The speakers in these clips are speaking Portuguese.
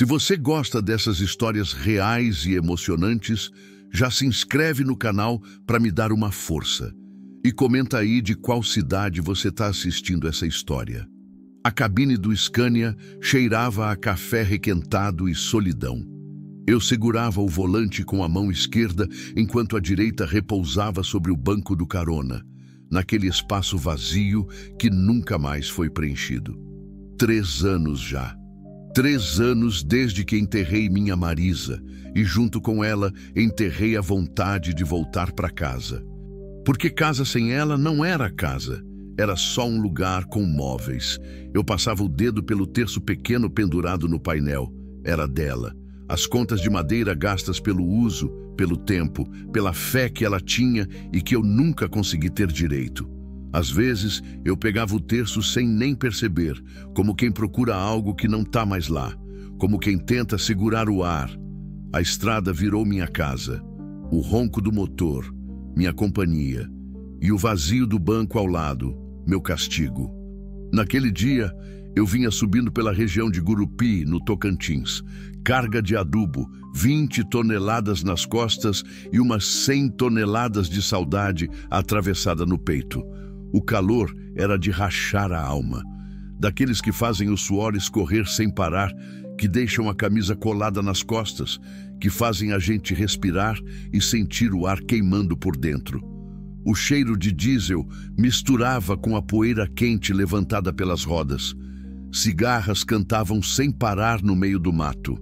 Se você gosta dessas histórias reais e emocionantes, já se inscreve no canal para me dar uma força. E comenta aí de qual cidade você está assistindo essa história. A cabine do Scania cheirava a café requentado e solidão. Eu segurava o volante com a mão esquerda enquanto a direita repousava sobre o banco do carona, naquele espaço vazio que nunca mais foi preenchido. 3 anos já. 3 anos desde que enterrei minha Marisa e junto com ela enterrei a vontade de voltar para casa. Porque casa sem ela não era casa, era só um lugar com móveis. Eu passava o dedo pelo terço pequeno pendurado no painel. Era dela. As contas de madeira gastas pelo uso, pelo tempo, pela fé que ela tinha e que eu nunca consegui ter direito. Às vezes, eu pegava o terço sem nem perceber, como quem procura algo que não está mais lá, como quem tenta segurar o ar. A estrada virou minha casa, o ronco do motor, minha companhia, e o vazio do banco ao lado, meu castigo. Naquele dia, eu vinha subindo pela região de Gurupi, no Tocantins, carga de adubo, 20 toneladas nas costas e umas 100 toneladas de saudade atravessada no peito. O calor era de rachar a alma, daqueles que fazem o suor escorrer sem parar, que deixam a camisa colada nas costas, que fazem a gente respirar e sentir o ar queimando por dentro. O cheiro de diesel misturava com a poeira quente levantada pelas rodas. Cigarras cantavam sem parar no meio do mato.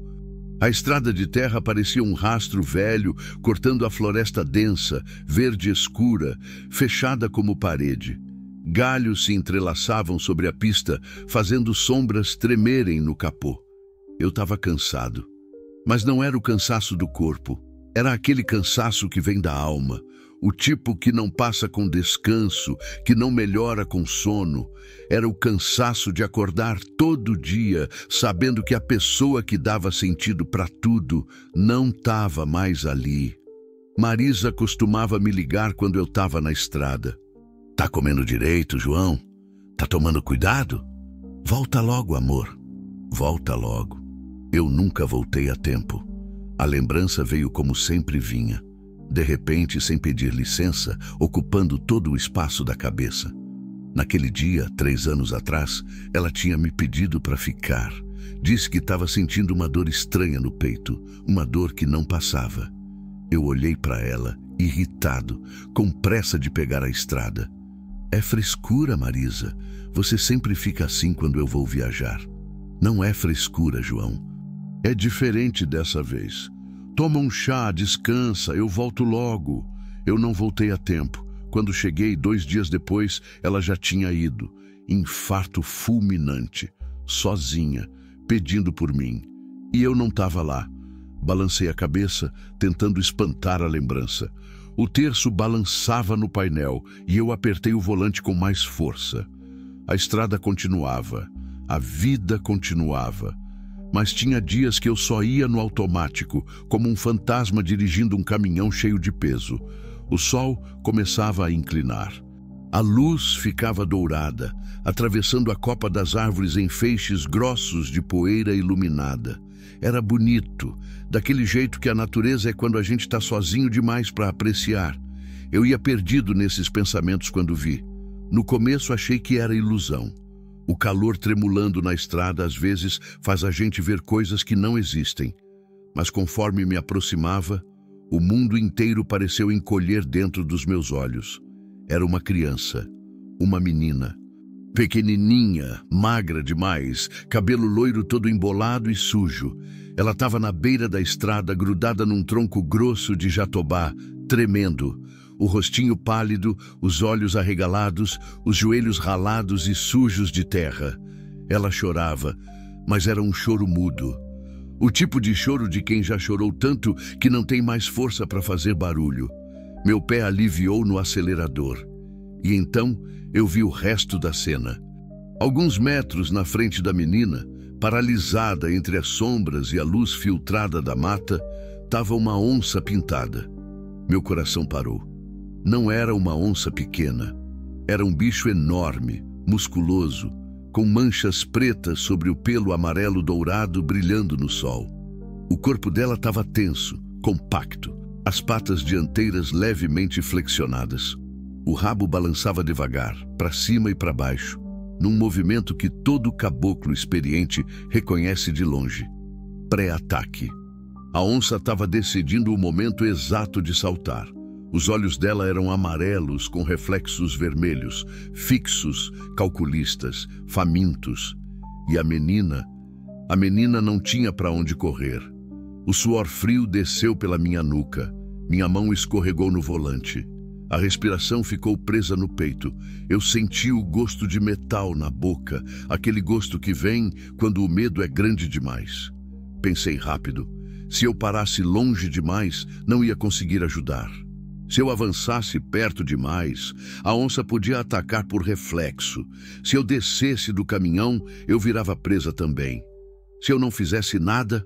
A estrada de terra parecia um rastro velho, cortando a floresta densa, verde escura, fechada como parede. Galhos se entrelaçavam sobre a pista, fazendo sombras tremerem no capô. Eu estava cansado. Mas não era o cansaço do corpo. Era aquele cansaço que vem da alma. O tipo que não passa com descanso, que não melhora com sono. Era o cansaço de acordar todo dia, sabendo que a pessoa que dava sentido para tudo não estava mais ali. Marisa costumava me ligar quando eu estava na estrada. Tá comendo direito, João? Tá tomando cuidado? Volta logo, amor. Volta logo. Eu nunca voltei a tempo. A lembrança veio como sempre vinha. De repente, sem pedir licença, ocupando todo o espaço da cabeça. Naquele dia, 3 anos atrás, ela tinha me pedido para ficar. Disse que estava sentindo uma dor estranha no peito, uma dor que não passava. Eu olhei para ela, irritado, com pressa de pegar a estrada. É frescura, Marisa. Você sempre fica assim quando eu vou viajar. Não é frescura, João. É diferente dessa vez. Toma um chá, descansa, eu volto logo. Eu não voltei a tempo. Quando cheguei, 2 dias depois, ela já tinha ido. Infarto fulminante, sozinha, pedindo por mim. E eu não estava lá. Balancei a cabeça, tentando espantar a lembrança. O terço balançava no painel e eu apertei o volante com mais força. A estrada continuava, a vida continuava. Mas tinha dias que eu só ia no automático, como um fantasma dirigindo um caminhão cheio de peso. O sol começava a inclinar. A luz ficava dourada, atravessando a copa das árvores em feixes grossos de poeira iluminada. Era bonito, daquele jeito que a natureza é quando a gente está sozinho demais para apreciar. Eu ia perdido nesses pensamentos quando vi. No começo achei que era ilusão. O calor tremulando na estrada às vezes faz a gente ver coisas que não existem. Mas conforme me aproximava, o mundo inteiro pareceu encolher dentro dos meus olhos. Era uma criança, uma menina. Pequenininha, magra demais, cabelo loiro todo embolado e sujo. Ela estava na beira da estrada, grudada num tronco grosso de jatobá, tremendo. O rostinho pálido, os olhos arregalados, os joelhos ralados e sujos de terra. Ela chorava, mas era um choro mudo. O tipo de choro de quem já chorou tanto que não tem mais força para fazer barulho. Meu pé aliviou no acelerador. E então eu vi o resto da cena. Alguns metros na frente da menina, paralisada entre as sombras e a luz filtrada da mata, estava uma onça pintada. Meu coração parou. Não era uma onça pequena. Era um bicho enorme, musculoso, com manchas pretas sobre o pelo amarelo dourado brilhando no sol. O corpo dela estava tenso, compacto, as patas dianteiras levemente flexionadas. O rabo balançava devagar, para cima e para baixo, num movimento que todo caboclo experiente reconhece de longe. Pré-ataque. A onça estava decidindo o momento exato de saltar. Os olhos dela eram amarelos com reflexos vermelhos, fixos, calculistas, famintos. E a menina não tinha para onde correr. O suor frio desceu pela minha nuca. Minha mão escorregou no volante. A respiração ficou presa no peito. Eu senti o gosto de metal na boca, aquele gosto que vem quando o medo é grande demais. Pensei rápido. Se eu parasse longe demais, não ia conseguir ajudar. Se eu avançasse perto demais, a onça podia atacar por reflexo. Se eu descesse do caminhão, eu virava presa também. Se eu não fizesse nada,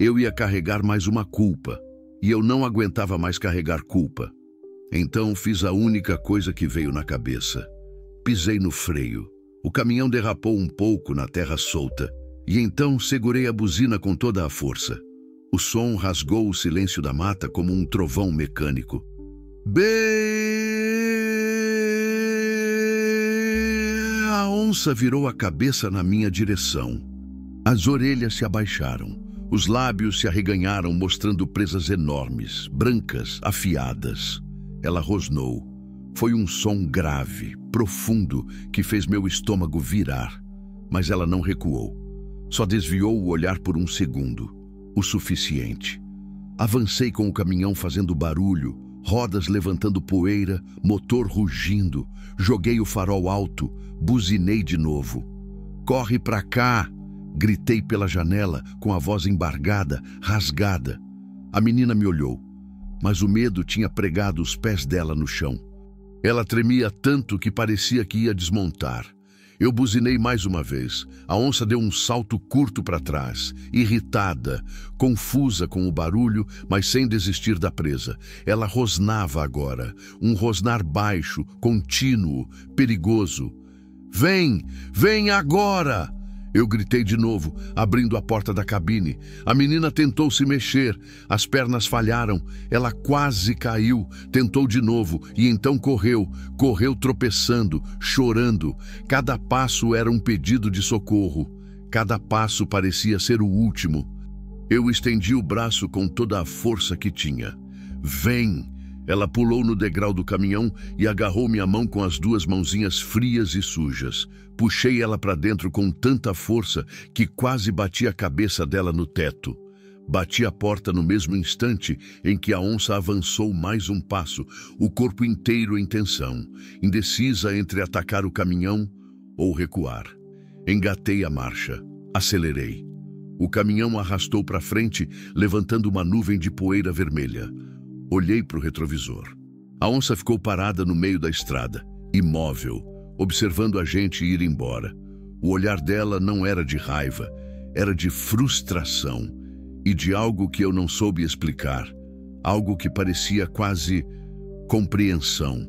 eu ia carregar mais uma culpa. E eu não aguentava mais carregar culpa. Então fiz a única coisa que veio na cabeça. Pisei no freio. O caminhão derrapou um pouco na terra solta. E então segurei a buzina com toda a força. O som rasgou o silêncio da mata como um trovão mecânico. A onça virou a cabeça na minha direção. As orelhas se abaixaram. Os lábios se arreganharam, mostrando presas enormes, brancas, afiadas. Ela rosnou. Foi um som grave, profundo, que fez meu estômago virar. Mas ela não recuou. Só desviou o olhar por um segundo. O suficiente. Avancei com o caminhão fazendo barulho, rodas levantando poeira, motor rugindo. Joguei o farol alto, buzinei de novo. Corre pra cá! Gritei pela janela, com a voz embargada, rasgada. A menina me olhou, mas o medo tinha pregado os pés dela no chão. Ela tremia tanto que parecia que ia desmontar. Eu buzinei mais uma vez. A onça deu um salto curto para trás, irritada, confusa com o barulho, mas sem desistir da presa. Ela rosnava agora, um rosnar baixo, contínuo, perigoso. Vem! Vem agora! Eu gritei de novo, abrindo a porta da cabine. A menina tentou se mexer, as pernas falharam, ela quase caiu, tentou de novo e então correu tropeçando, chorando. Cada passo era um pedido de socorro, cada passo parecia ser o último. Eu estendi o braço com toda a força que tinha. Vem! Ela pulou no degrau do caminhão e agarrou minha mão com as duas mãozinhas frias e sujas. Puxei ela para dentro com tanta força que quase bati a cabeça dela no teto. Bati a porta no mesmo instante em que a onça avançou mais um passo, o corpo inteiro em tensão, indecisa entre atacar o caminhão ou recuar. Engatei a marcha, acelerei. O caminhão arrastou para frente, levantando uma nuvem de poeira vermelha. Olhei para o retrovisor. A onça ficou parada no meio da estrada, imóvel, observando a gente ir embora. O olhar dela não era de raiva, era de frustração e de algo que eu não soube explicar, algo que parecia quase compreensão.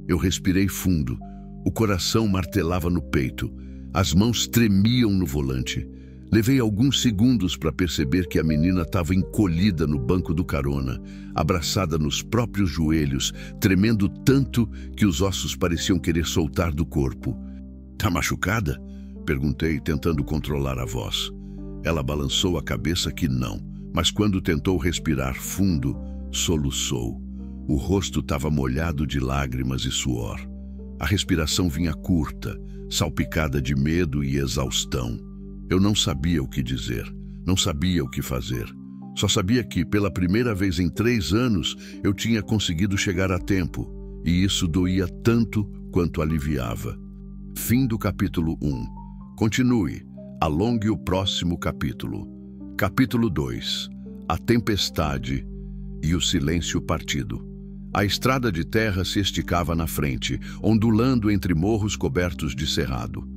Eu respirei fundo, o coração martelava no peito, as mãos tremiam no volante. Levei alguns segundos para perceber que a menina estava encolhida no banco do carona, abraçada nos próprios joelhos, tremendo tanto que os ossos pareciam querer soltar do corpo. "Tá machucada?" perguntei, tentando controlar a voz. Ela balançou a cabeça que não, mas quando tentou respirar fundo, soluçou. O rosto estava molhado de lágrimas e suor. A respiração vinha curta, salpicada de medo e exaustão. Eu não sabia o que dizer, não sabia o que fazer. Só sabia que, pela primeira vez em 3 anos, eu tinha conseguido chegar a tempo, e isso doía tanto quanto aliviava. Fim do capítulo 1. Continue, alongue o próximo capítulo. Capítulo 2. A tempestade e o silêncio partido. A estrada de terra se esticava na frente, ondulando entre morros cobertos de cerrado.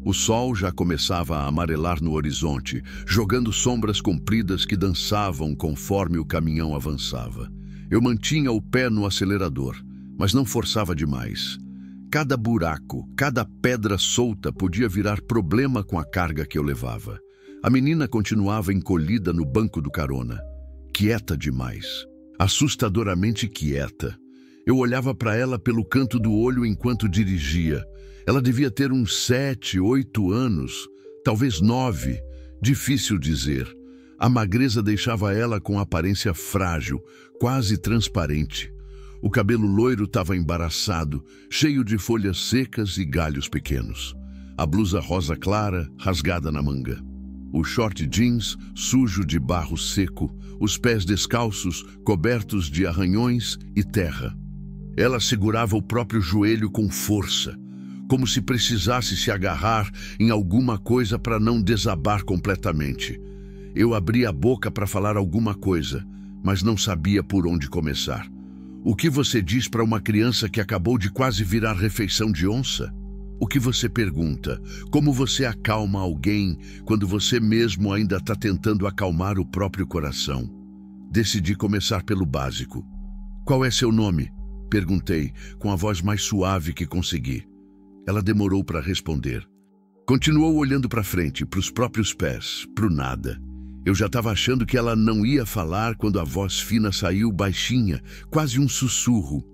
O sol já começava a amarelar no horizonte, jogando sombras compridas que dançavam conforme o caminhão avançava. Eu mantinha o pé no acelerador, mas não forçava demais. cada buraco, cada pedra solta podia virar problema com a carga que eu levava. A menina continuava encolhida no banco do carona, quieta demais, assustadoramente quieta. Eu olhava para ela pelo canto do olho enquanto dirigia. Ela devia ter uns 7, 8 anos, talvez 9, difícil dizer. A magreza deixava ela com aparência frágil, quase transparente. O cabelo loiro estava embaraçado, cheio de folhas secas e galhos pequenos. A blusa rosa clara, rasgada na manga. O short jeans, sujo de barro seco, os pés descalços, cobertos de arranhões e terra. Ela segurava o próprio joelho com força, como se precisasse se agarrar em alguma coisa para não desabar completamente. Eu abri a boca para falar alguma coisa, mas não sabia por onde começar. O que você diz para uma criança que acabou de quase virar refeição de onça? O que você pergunta? Como você acalma alguém quando você mesmo ainda está tentando acalmar o próprio coração? Decidi começar pelo básico. Qual é seu nome? Perguntei, com a voz mais suave que consegui. Ela demorou para responder. Continuou olhando para frente, para os próprios pés, para o nada. Eu já estava achando que ela não ia falar quando a voz fina saiu baixinha, quase um sussurro.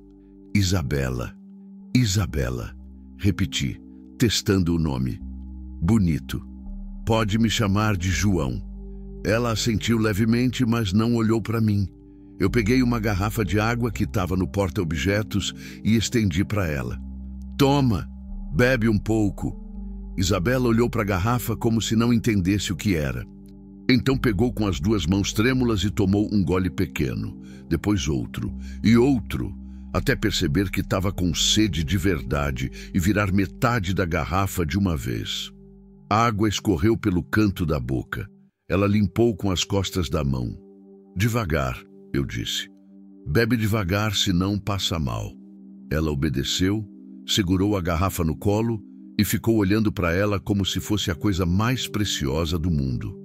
Isabela. Isabela. Repeti, testando o nome. Bonito. Pode me chamar de João. Ela assentiu levemente, mas não olhou para mim. Eu peguei uma garrafa de água que estava no porta-objetos e estendi para ela. Toma, bebe um pouco. Isabela olhou para a garrafa como se não entendesse o que era. Então pegou com as 2 mãos trêmulas e tomou um gole pequeno, depois outro, e outro, até perceber que estava com sede de verdade e virar metade da garrafa de uma vez. A água escorreu pelo canto da boca. Ela limpou com as costas da mão. Devagar, eu disse. Bebe devagar, senão passa mal. Ela obedeceu, segurou a garrafa no colo e ficou olhando para ela como se fosse a coisa mais preciosa do mundo.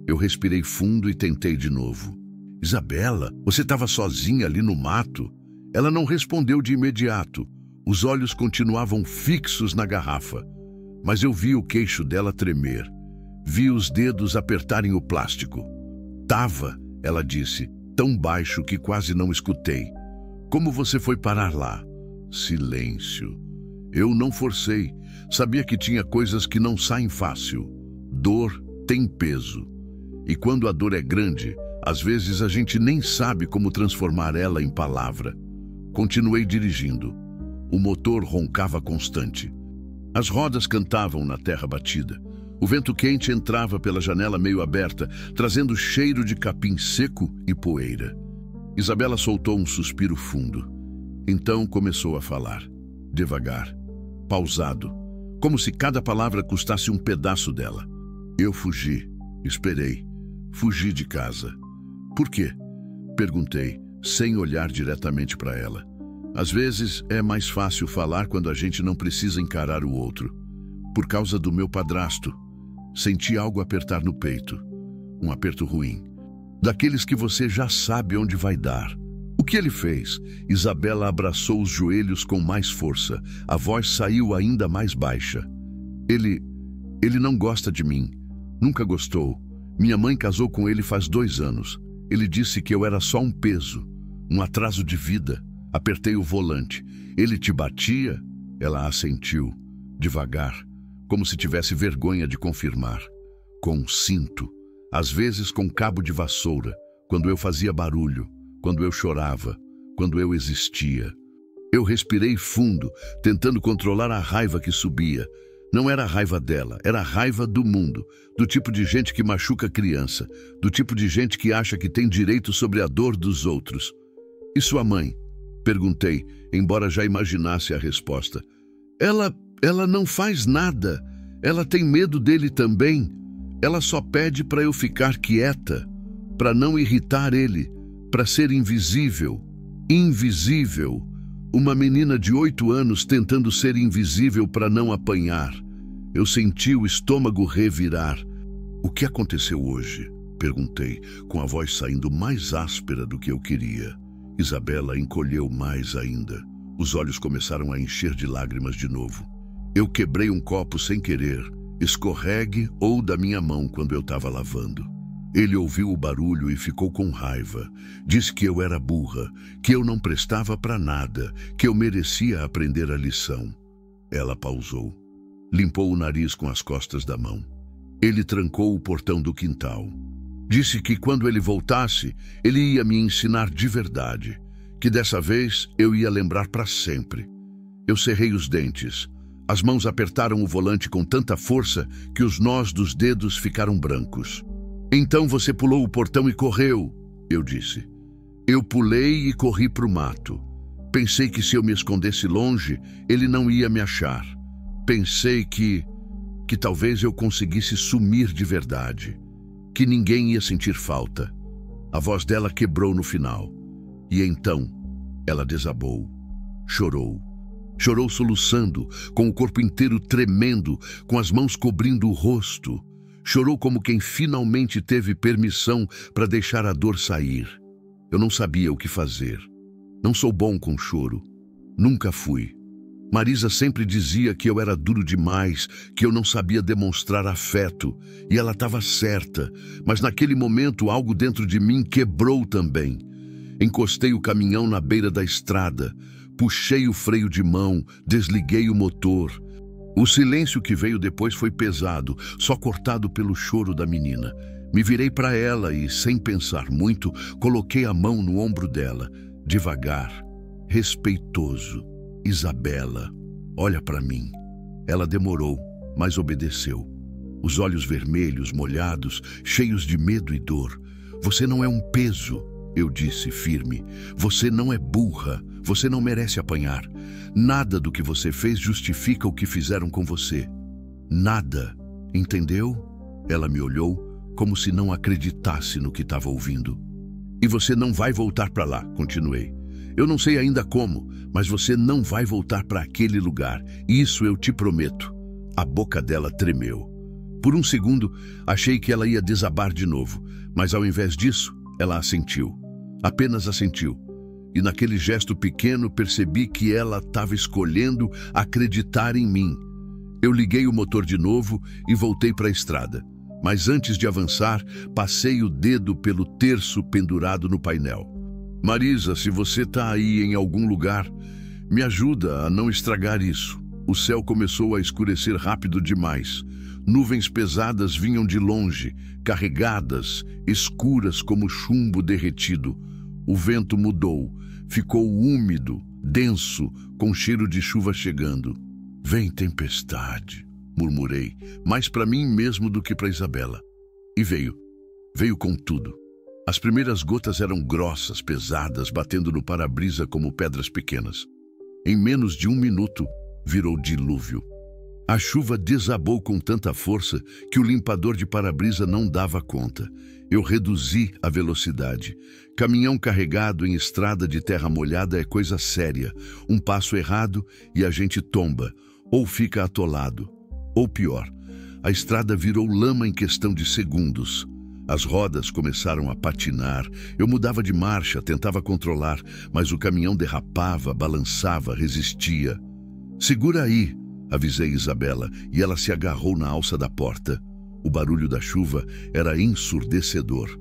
Eu respirei fundo e tentei de novo. Isabela, você estava sozinha ali no mato? Ela não respondeu de imediato. Os olhos continuavam fixos na garrafa. Mas eu vi o queixo dela tremer. Vi os dedos apertarem o plástico. Tava, ela disse, tão baixo que quase não escutei. Como você foi parar lá? Silêncio. Eu não forcei. Sabia que tinha coisas que não saem fácil. Dor tem peso. E quando a dor é grande, às vezes a gente nem sabe como transformar ela em palavra. Continuei dirigindo. O motor roncava constante. As rodas cantavam na terra batida. O vento quente entrava pela janela meio aberta, trazendo cheiro de capim seco e poeira. Isabela soltou um suspiro fundo. Então começou a falar. Devagar, pausado, como se cada palavra custasse um pedaço dela. Eu fugi, esperei. Fugi de casa. Por quê? Perguntei, sem olhar diretamente para ela. Às vezes é mais fácil falar quando a gente não precisa encarar o outro. Por causa do meu padrasto. Senti algo apertar no peito. Um aperto ruim. Daqueles que você já sabe onde vai dar. O que ele fez? Isabela abraçou os joelhos com mais força. A voz saiu ainda mais baixa. Ele não gosta de mim. Nunca gostou. Minha mãe casou com ele faz 2 anos. Ele disse que eu era só um peso, um atraso de vida. Apertei o volante. Ele te batia? Ela assentiu, devagar, como se tivesse vergonha de confirmar. Com um cinto, às vezes com cabo de vassoura, quando eu fazia barulho, quando eu chorava, quando eu existia. Eu respirei fundo, tentando controlar a raiva que subia. Não era a raiva dela, era a raiva do mundo, do tipo de gente que machuca criança, do tipo de gente que acha que tem direito sobre a dor dos outros. E sua mãe? Perguntei, embora já imaginasse a resposta. Ela não faz nada. Ela tem medo dele também. Ela só pede para eu ficar quieta, para não irritar ele, para ser invisível. Invisível. Uma menina de 8 anos tentando ser invisível para não apanhar. Eu senti o estômago revirar. O que aconteceu hoje? Perguntei, com a voz saindo mais áspera do que eu queria. Isabela encolheu mais ainda. Os olhos começaram a encher de lágrimas de novo. Eu quebrei um copo sem querer, escorregue ou da minha mão quando eu estava lavando. Ele ouviu o barulho e ficou com raiva. Disse que eu era burra, que eu não prestava para nada, que eu merecia aprender a lição. Ela pausou. Limpou o nariz com as costas da mão. Ele trancou o portão do quintal. Disse que quando ele voltasse, ele ia me ensinar de verdade, que dessa vez eu ia lembrar para sempre. Eu cerrei os dentes. As mãos apertaram o volante com tanta força que os nós dos dedos ficaram brancos. Então você pulou o portão e correu, eu disse. Eu pulei e corri para o mato. Pensei que se eu me escondesse longe, ele não ia me achar. Pensei que talvez eu conseguisse sumir de verdade, que ninguém ia sentir falta. A voz dela quebrou no final. E então ela desabou, chorou. Chorou soluçando, com o corpo inteiro tremendo, com as mãos cobrindo o rosto. Chorou como quem finalmente teve permissão para deixar a dor sair. Eu não sabia o que fazer. Não sou bom com choro. Nunca fui. Marisa sempre dizia que eu era duro demais, que eu não sabia demonstrar afeto. E ela estava certa, mas naquele momento algo dentro de mim quebrou também. Encostei o caminhão na beira da estrada, puxei o freio de mão, desliguei o motor. O silêncio que veio depois foi pesado, só cortado pelo choro da menina. Me virei para ela e, sem pensar muito, coloquei a mão no ombro dela, devagar, respeitoso. Isabela, olha para mim. Ela demorou, mas obedeceu. Os olhos vermelhos, molhados, cheios de medo e dor. Você não é um peso, eu disse firme. Você não é burra, você não merece apanhar. Nada do que você fez justifica o que fizeram com você. Nada, entendeu? Ela me olhou como se não acreditasse no que estava ouvindo. E você não vai voltar para lá, continuei. Eu não sei ainda como, mas você não vai voltar para aquele lugar. Isso eu te prometo. A boca dela tremeu. Por um segundo, achei que ela ia desabar de novo, mas ao invés disso, ela assentiu. Apenas assentiu. E naquele gesto pequeno percebi que ela estava escolhendo acreditar em mim. Eu liguei o motor de novo e voltei para a estrada. Mas antes de avançar, passei o dedo pelo terço pendurado no painel. Marisa, se você está aí em algum lugar, me ajuda a não estragar isso. O céu começou a escurecer rápido demais. Nuvens pesadas vinham de longe, carregadas, escuras como chumbo derretido. O vento mudou, ficou úmido, denso, com cheiro de chuva chegando. Vem tempestade, murmurei, mais para mim mesmo do que para Isabela. E veio com tudo. As primeiras gotas eram grossas, pesadas, batendo no para-brisa como pedras pequenas. Em menos de 1 minuto, virou dilúvio. A chuva desabou com tanta força que o limpador de para-brisa não dava conta. Eu reduzi a velocidade. Caminhão carregado em estrada de terra molhada é coisa séria. Um passo errado e a gente tomba, ou fica atolado. Ou pior, a estrada virou lama em questão de segundos. As rodas começaram a patinar. Eu mudava de marcha, tentava controlar, mas o caminhão derrapava, balançava, resistia. Segura aí, avisei Isabela, e ela se agarrou na alça da porta. O barulho da chuva era ensurdecedor.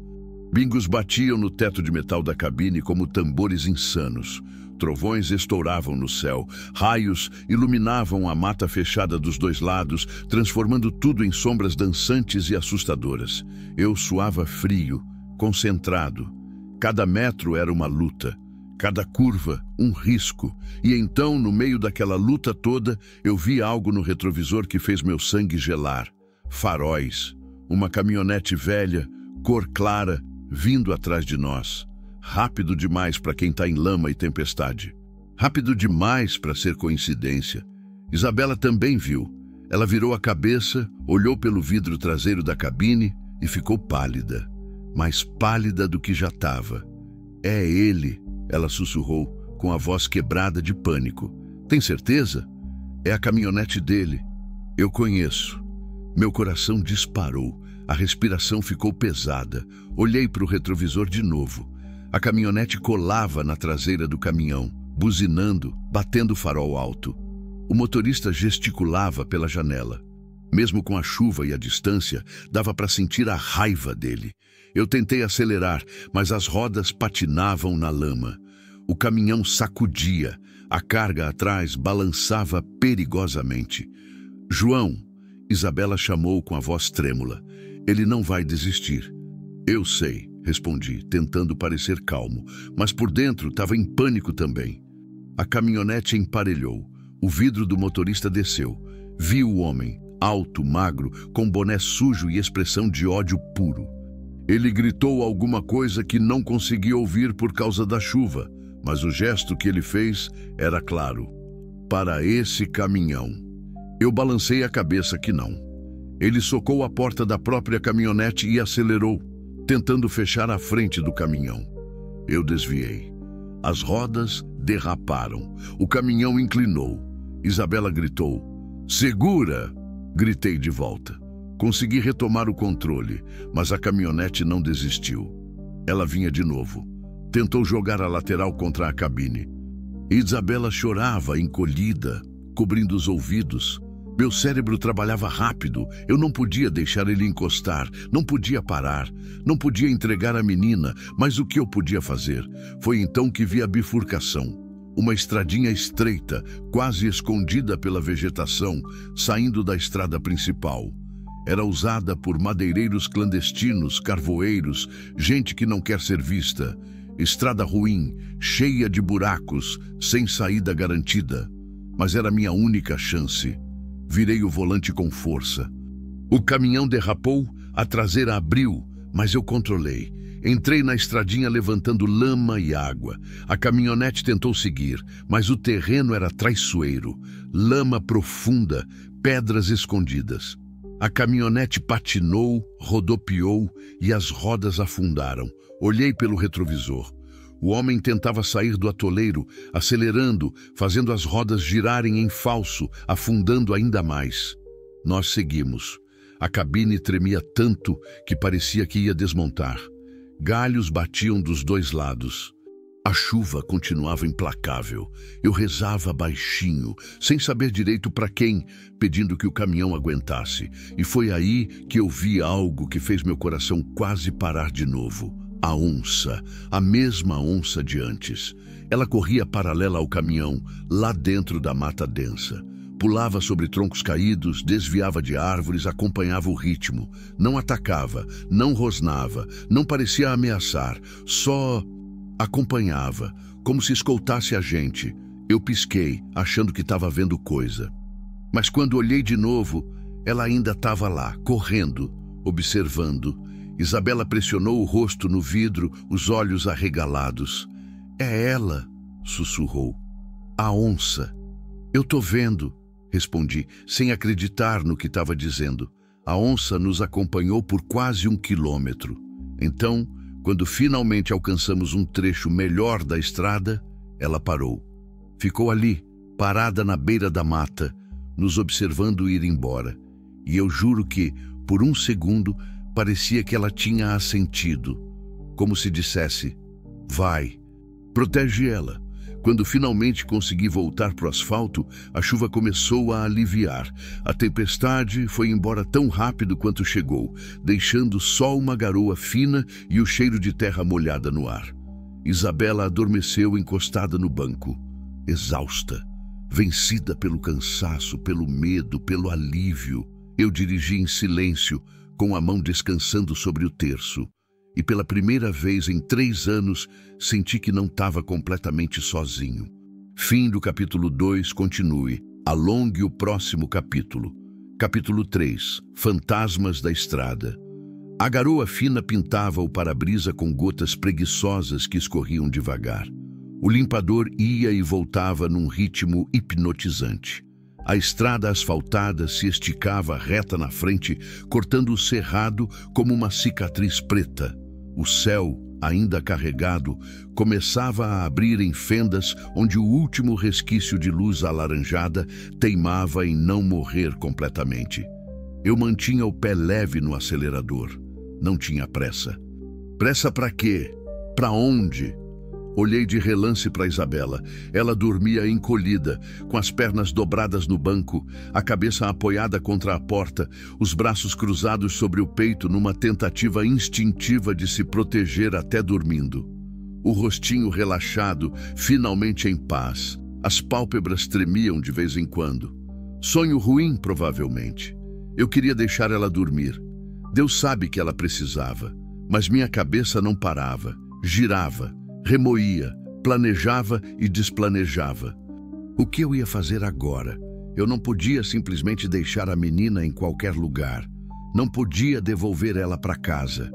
Bingos batiam no teto de metal da cabine como tambores insanos. Trovões estouravam no céu, raios iluminavam a mata fechada dos dois lados, transformando tudo em sombras dançantes e assustadoras. Eu suava frio, concentrado. Cada metro era uma luta, cada curva um risco. E então, no meio daquela luta toda, eu vi algo no retrovisor que fez meu sangue gelar. Faróis, uma caminhonete velha, cor clara, vindo atrás de nós. Rápido demais para quem está em lama e tempestade. Rápido demais para ser coincidência. Isabela também viu. Ela virou a cabeça, olhou pelo vidro traseiro da cabine e ficou pálida. Mais pálida do que já estava. É ele, ela sussurrou, com a voz quebrada de pânico. Tem certeza? É a caminhonete dele. Eu conheço. Meu coração disparou. A respiração ficou pesada. Olhei para o retrovisor de novo. A caminhonete colava na traseira do caminhão, buzinando, batendo o farol alto. O motorista gesticulava pela janela. Mesmo com a chuva e a distância, dava para sentir a raiva dele. Eu tentei acelerar, mas as rodas patinavam na lama. O caminhão sacudia, a carga atrás balançava perigosamente. "João", Isabela chamou com a voz trêmula. "Ele não vai desistir." "Eu sei", respondi, tentando parecer calmo, mas por dentro estava em pânico também. A caminhonete emparelhou. O vidro do motorista desceu. Vi o homem, alto, magro, com boné sujo e expressão de ódio puro. Ele gritou alguma coisa que não consegui ouvir por causa da chuva, mas o gesto que ele fez era claro. "Para esse caminhão." Eu balancei a cabeça que não. Ele socou a porta da própria caminhonete e acelerou, tentando fechar a frente do caminhão. Eu desviei. As rodas derraparam. O caminhão inclinou. Isabela gritou. "Segura!" Gritei de volta. Consegui retomar o controle, mas a caminhonete não desistiu. Ela vinha de novo. Tentou jogar a lateral contra a cabine. Isabela chorava, encolhida, cobrindo os ouvidos. Meu cérebro trabalhava rápido. Eu não podia deixar ele encostar, não podia parar, não podia entregar a menina, mas o que eu podia fazer? Foi então que vi a bifurcação. Uma estradinha estreita, quase escondida pela vegetação, saindo da estrada principal. Era usada por madeireiros clandestinos, carvoeiros, gente que não quer ser vista. Estrada ruim, cheia de buracos, sem saída garantida. Mas era minha única chance. Virei o volante com força. O caminhão derrapou, a traseira abriu, mas eu controlei. Entrei na estradinha levantando lama e água. A caminhonete tentou seguir, mas o terreno era traiçoeiro. Lama profunda, pedras escondidas. A caminhonete patinou, rodopiou e as rodas afundaram. Olhei pelo retrovisor. O homem tentava sair do atoleiro, acelerando, fazendo as rodas girarem em falso, afundando ainda mais. Nós seguimos. A cabine tremia tanto que parecia que ia desmontar. Galhos batiam dos dois lados. A chuva continuava implacável. Eu rezava baixinho, sem saber direito para quem, pedindo que o caminhão aguentasse. E foi aí que eu vi algo que fez meu coração quase parar de novo. A onça, a mesma onça de antes. Ela corria paralela ao caminhão, lá dentro da mata densa. Pulava sobre troncos caídos, desviava de árvores, acompanhava o ritmo. Não atacava, não rosnava, não parecia ameaçar, só acompanhava, como se escoltasse a gente. Eu pisquei, achando que estava vendo coisa. Mas quando olhei de novo, ela ainda estava lá, correndo, observando. Isabela pressionou o rosto no vidro, os olhos arregalados. "É ela", sussurrou. "A onça." "Eu tô vendo", respondi, sem acreditar no que estava dizendo. A onça nos acompanhou por quase 1 quilômetro. Então, quando finalmente alcançamos um trecho melhor da estrada, ela parou. Ficou ali, parada na beira da mata, nos observando ir embora. E eu juro que, por um segundo, parecia que ela tinha assentido, como se dissesse: "Vai, protege ela." Quando finalmente consegui voltar para o asfalto, a chuva começou a aliviar. A tempestade foi embora tão rápido quanto chegou, deixando só uma garoa fina e o cheiro de terra molhada no ar. Isabela adormeceu encostada no banco, exausta, vencida pelo cansaço, pelo medo, pelo alívio. Eu dirigi em silêncio, com a mão descansando sobre o terço. E pela primeira vez em 3 anos, senti que não estava completamente sozinho. Fim do capítulo 2, continue. Alongue o próximo capítulo. Capítulo 3. Fantasmas da estrada. A garoa fina pintava o para-brisa com gotas preguiçosas que escorriam devagar. O limpador ia e voltava num ritmo hipnotizante. A estrada asfaltada se esticava reta na frente, cortando o cerrado como uma cicatriz preta. O céu, ainda carregado, começava a abrir em fendas onde o último resquício de luz alaranjada teimava em não morrer completamente. Eu mantinha o pé leve no acelerador. Não tinha pressa. Pressa para quê? Para onde? Olhei de relance para Isabela. Ela dormia encolhida, com as pernas dobradas no banco, a cabeça apoiada contra a porta, os braços cruzados sobre o peito numa tentativa instintiva de se proteger até dormindo. O rostinho relaxado, finalmente em paz. As pálpebras tremiam de vez em quando. Sonho ruim, provavelmente. Eu queria deixar ela dormir. Deus sabe que ela precisava, mas minha cabeça não parava, girava, remoía, planejava e desplanejava. O que eu ia fazer agora? Eu não podia simplesmente deixar a menina em qualquer lugar. Não podia devolver ela para casa.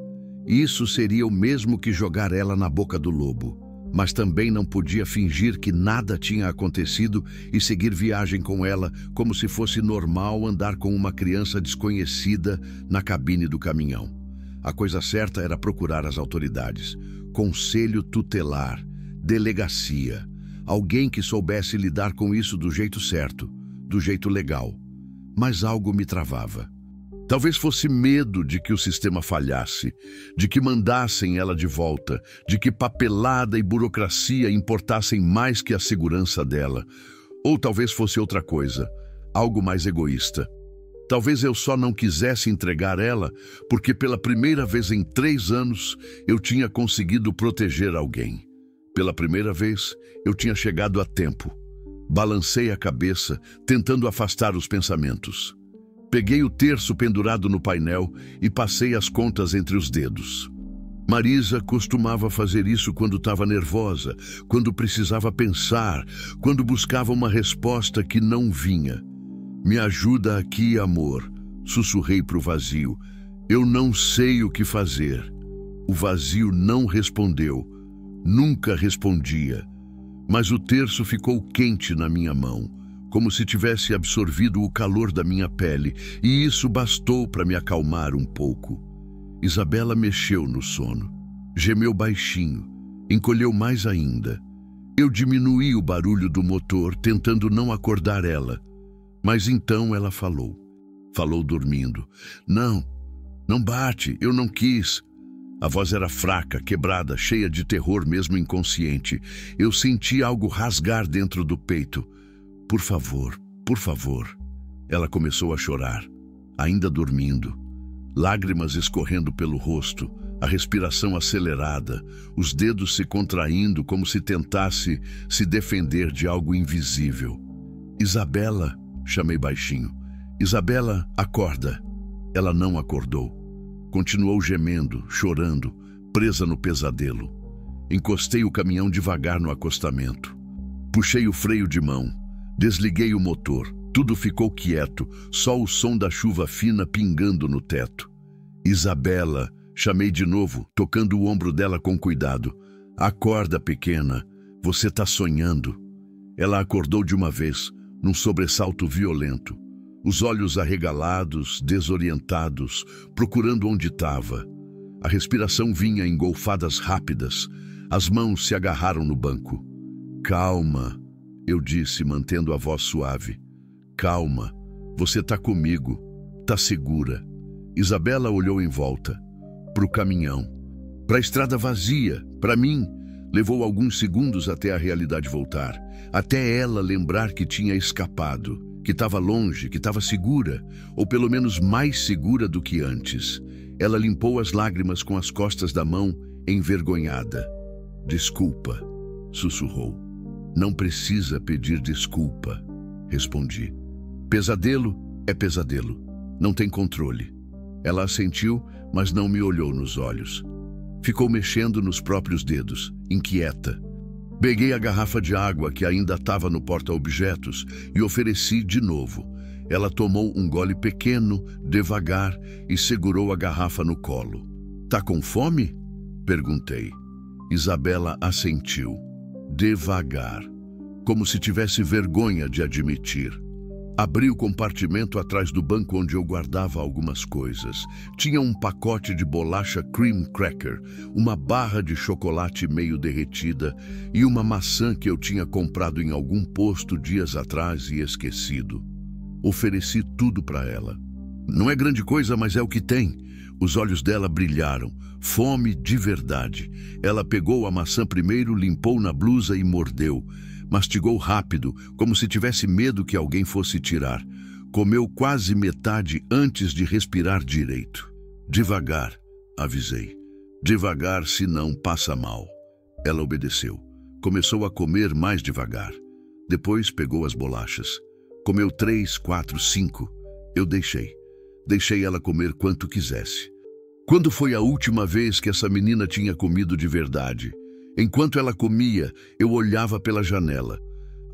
Isso seria o mesmo que jogar ela na boca do lobo. Mas também não podia fingir que nada tinha acontecido e seguir viagem com ela como se fosse normal andar com uma criança desconhecida na cabine do caminhão. A coisa certa era procurar as autoridades. Conselho tutelar, delegacia, alguém que soubesse lidar com isso do jeito certo, do jeito legal. Mas algo me travava. Talvez fosse medo de que o sistema falhasse, de que mandassem ela de volta, de que papelada e burocracia importassem mais que a segurança dela. Ou talvez fosse outra coisa, algo mais egoísta. Talvez eu só não quisesse entregar ela porque pela primeira vez em 3 anos eu tinha conseguido proteger alguém. Pela primeira vez eu tinha chegado a tempo. Balancei a cabeça, tentando afastar os pensamentos. Peguei o terço pendurado no painel e passei as contas entre os dedos. Marisa costumava fazer isso quando estava nervosa, quando precisava pensar, quando buscava uma resposta que não vinha. Me ajuda aqui, amor, sussurrei para o vazio. Eu não sei o que fazer. O vazio não respondeu. Nunca respondia. Mas o terço ficou quente na minha mão, como se tivesse absorvido o calor da minha pele, e isso bastou para me acalmar um pouco. Isabela mexeu no sono. Gemeu baixinho, encolheu mais ainda. Eu diminuí o barulho do motor, tentando não acordar ela. Mas então ela falou. Falou dormindo. Não bate, eu não quis. A voz era fraca, quebrada, cheia de terror mesmo inconsciente. Eu senti algo rasgar dentro do peito. Por favor, por favor. Ela começou a chorar, ainda dormindo. Lágrimas escorrendo pelo rosto, a respiração acelerada, os dedos se contraindo como se tentasse se defender de algo invisível. Isabela, chamei baixinho. Isabela, acorda. Ela não acordou. Continuou gemendo, chorando, presa no pesadelo. Encostei o caminhão devagar no acostamento. Puxei o freio de mão. Desliguei o motor. Tudo ficou quieto, só o som da chuva fina pingando no teto. Isabela, chamei de novo, tocando o ombro dela com cuidado. Acorda, pequena, você tá sonhando. Ela acordou de uma vez, num sobressalto violento. Os olhos arregalados, desorientados, procurando onde estava. A respiração vinha em golfadas rápidas. As mãos se agarraram no banco. Calma, eu disse, mantendo a voz suave. Calma, você tá comigo, tá segura. Isabela olhou em volta, pro caminhão, pra estrada vazia, pra mim. Levou alguns segundos até a realidade voltar, até ela lembrar que tinha escapado, que estava longe, que estava segura, ou pelo menos mais segura do que antes. Ela limpou as lágrimas com as costas da mão, envergonhada. Desculpa, sussurrou. Não precisa pedir desculpa, respondi. Pesadelo é pesadelo, não tem controle. Ela assentiu, mas não me olhou nos olhos. Ficou mexendo nos próprios dedos, inquieta. Peguei a garrafa de água que ainda estava no porta-objetos e ofereci de novo. Ela tomou um gole pequeno, devagar, e segurou a garrafa no colo. Tá com fome? Perguntei. Isabela assentiu. Devagar, como se tivesse vergonha de admitir. Abri o compartimento atrás do banco onde eu guardava algumas coisas. Tinha um pacote de bolacha cream cracker, uma barra de chocolate meio derretida e uma maçã que eu tinha comprado em algum posto dias atrás e esquecido. Ofereci tudo para ela. Não é grande coisa, mas é o que tem. Os olhos dela brilharam. Fome de verdade. Ela pegou a maçã primeiro, limpou na blusa e mordeu. Mastigou rápido, como se tivesse medo que alguém fosse tirar. Comeu quase metade antes de respirar direito. Devagar, avisei. Devagar, senão passa mal. Ela obedeceu. Começou a comer mais devagar. Depois pegou as bolachas. Comeu 3, 4, 5. Eu deixei. Deixei ela comer quanto quisesse. Quando foi a última vez que essa menina tinha comido de verdade? Enquanto ela comia, eu olhava pela janela.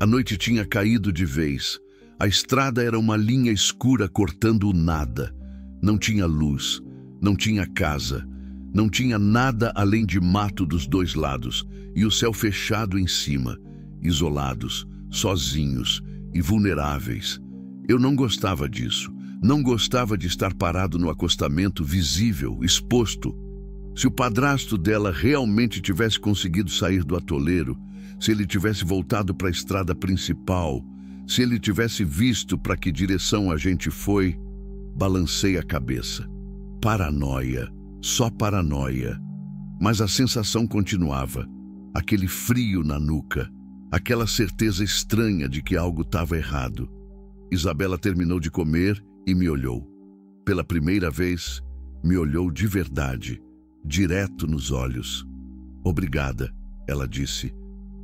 A noite tinha caído de vez. A estrada era uma linha escura cortando o nada. Não tinha luz, não tinha casa, não tinha nada além de mato dos dois lados e o céu fechado em cima, isolados, sozinhos e vulneráveis. Eu não gostava disso. Não gostava de estar parado no acostamento, visível, exposto. Se o padrasto dela realmente tivesse conseguido sair do atoleiro, se ele tivesse voltado para a estrada principal, se ele tivesse visto para que direção a gente foi, balancei a cabeça. Paranoia, só paranoia. Mas a sensação continuava. Aquele frio na nuca, aquela certeza estranha de que algo estava errado. Isabela terminou de comer e me olhou. Pela primeira vez, me olhou de verdade, direto nos olhos. Obrigada, ela disse.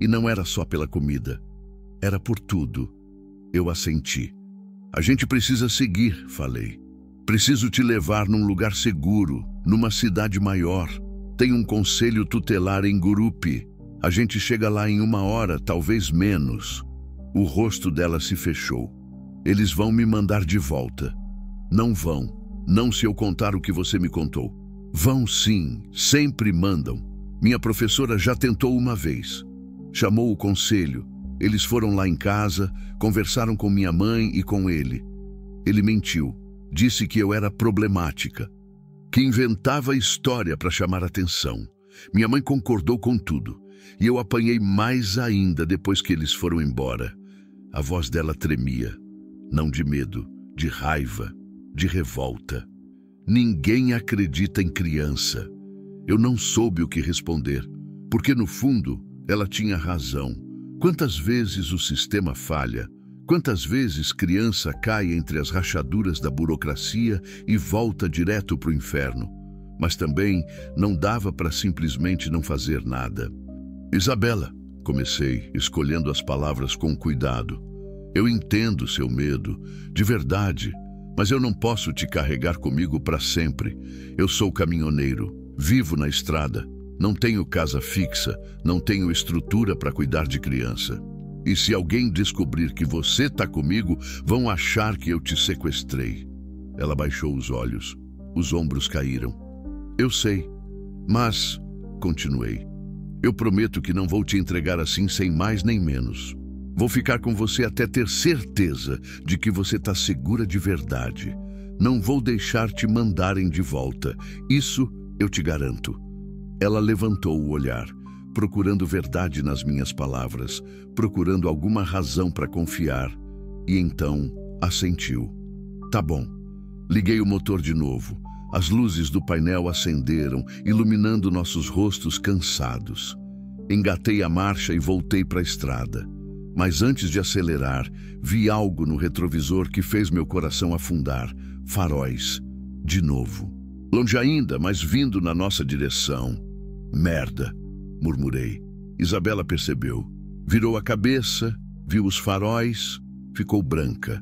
E não era só pela comida, era por tudo. Eu assenti. A gente precisa seguir, falei. Preciso te levar num lugar seguro, numa cidade maior. Tem um conselho tutelar em Gurupi. A gente chega lá em 1 hora, talvez menos. O rosto dela se fechou. Eles vão me mandar de volta. Não vão. Não se eu contar o que você me contou. Vão sim, sempre mandam. Minha professora já tentou uma vez. Chamou o conselho. Eles foram lá em casa, conversaram com minha mãe e com ele. Ele mentiu. Disse que eu era problemática, que inventava história para chamar atenção. Minha mãe concordou com tudo. E eu apanhei mais ainda depois que eles foram embora. A voz dela tremia. Não de medo, de raiva, de revolta. Ninguém acredita em criança. Eu não soube o que responder, porque no fundo ela tinha razão. Quantas vezes o sistema falha? Quantas vezes criança cai entre as rachaduras da burocracia e volta direto para o inferno? Mas também não dava para simplesmente não fazer nada. Isabela, comecei, escolhendo as palavras com cuidado. Eu entendo seu medo, de verdade, mas eu não posso te carregar comigo para sempre. Eu sou caminhoneiro, vivo na estrada, não tenho casa fixa, não tenho estrutura para cuidar de criança. E se alguém descobrir que você está comigo, vão achar que eu te sequestrei. Ela baixou os olhos, os ombros caíram. Eu sei, mas, continuei, eu prometo que não vou te entregar assim sem mais nem menos. Vou ficar com você até ter certeza de que você está segura de verdade. Não vou deixar te mandarem de volta. Isso eu te garanto. Ela levantou o olhar, procurando verdade nas minhas palavras, procurando alguma razão para confiar. E então assentiu. Tá bom. Liguei o motor de novo. As luzes do painel acenderam, iluminando nossos rostos cansados. Engatei a marcha e voltei para a estrada. Mas antes de acelerar, vi algo no retrovisor que fez meu coração afundar. Faróis. De novo. Longe ainda, mas vindo na nossa direção. Merda, murmurei. Isabela percebeu. Virou a cabeça, viu os faróis, ficou branca.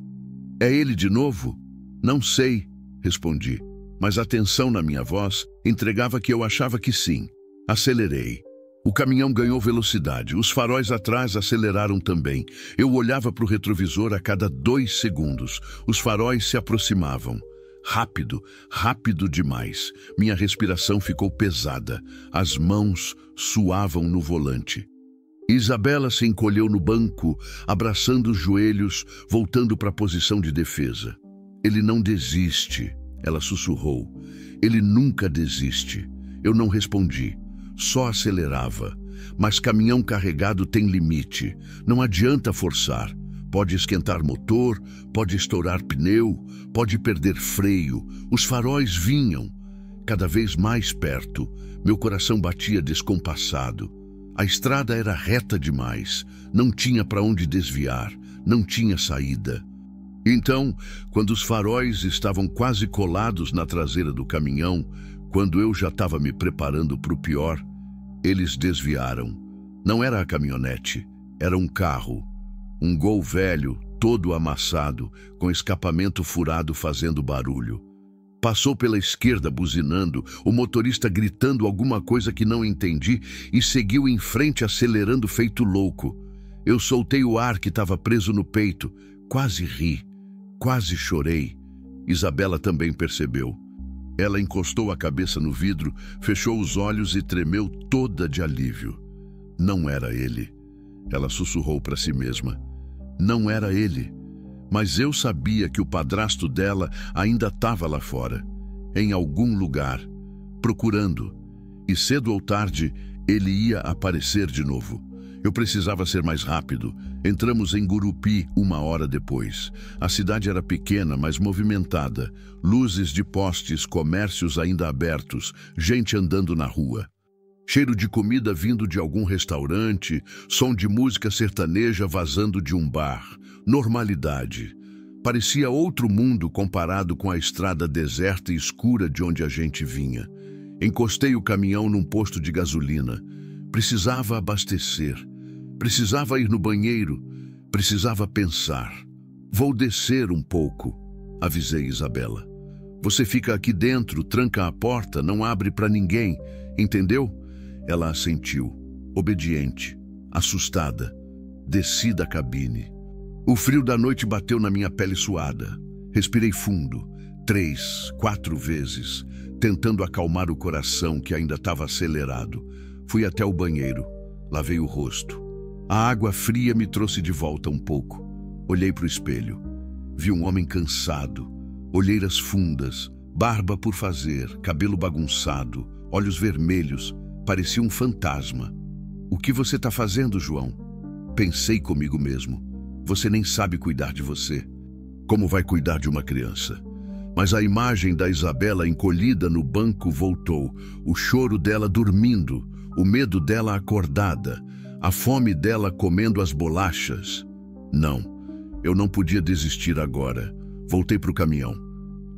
É ele de novo? Não sei, respondi. Mas a tensão na minha voz entregava que eu achava que sim. Acelerei. O caminhão ganhou velocidade. Os faróis atrás aceleraram também. Eu olhava para o retrovisor a cada 2 segundos. Os faróis se aproximavam. Rápido, rápido demais. Minha respiração ficou pesada. As mãos suavam no volante. Isabela se encolheu no banco, abraçando os joelhos, voltando para a posição de defesa. Ele não desiste, ela sussurrou. Ele nunca desiste. Eu não respondi. Só acelerava. Mas caminhão carregado tem limite. Não adianta forçar. Pode esquentar motor, pode estourar pneu, pode perder freio. Os faróis vinham. cada vez mais perto. Meu coração batia descompassado. A estrada era reta demais, não tinha para onde desviar, não tinha saída. Então, quando os faróis estavam quase colados na traseira do caminhão, quando eu já estava me preparando para o pior, eles desviaram. Não era a caminhonete, era um carro. Um Gol velho, todo amassado, com escapamento furado fazendo barulho. Passou pela esquerda buzinando, o motorista gritando alguma coisa que não entendi e seguiu em frente acelerando feito louco. Eu soltei o ar que estava preso no peito, quase ri, quase chorei. Isabela também percebeu. Ela encostou a cabeça no vidro, fechou os olhos e tremeu toda de alívio. Não era ele. Ela sussurrou para si mesma. Não era ele. Mas eu sabia que o padrasto dela ainda estava lá fora, em algum lugar, procurando. E cedo ou tarde, ele ia aparecer de novo. Eu precisava ser mais rápido. Entramos em Gurupi 1 hora depois. A cidade era pequena, mas movimentada. Luzes de postes, comércios ainda abertos, gente andando na rua. Cheiro de comida vindo de algum restaurante, som de música sertaneja vazando de um bar. Normalidade. Parecia outro mundo comparado com a estrada deserta e escura de onde a gente vinha. Encostei o caminhão num posto de gasolina. Precisava abastecer. Precisava ir no banheiro. Precisava pensar. Vou descer um pouco, avisei Isabela. Você fica aqui dentro, tranca a porta, não abre para ninguém, entendeu? Ela assentiu, obediente, assustada. Desci da cabine. O frio da noite bateu na minha pele suada. Respirei fundo, 3, 4 vezes, tentando acalmar o coração que ainda estava acelerado. Fui até o banheiro, lavei o rosto. A água fria me trouxe de volta um pouco. Olhei para o espelho. Vi um homem cansado, olheiras fundas, barba por fazer, cabelo bagunçado, olhos vermelhos, parecia um fantasma. O que você está fazendo, João? Pensei comigo mesmo. Você nem sabe cuidar de você. Como vai cuidar de uma criança? Mas a imagem da Isabela encolhida no banco voltou. O choro dela dormindo, o medo dela acordada, a fome dela comendo as bolachas. Não, eu não podia desistir agora. Voltei para o caminhão.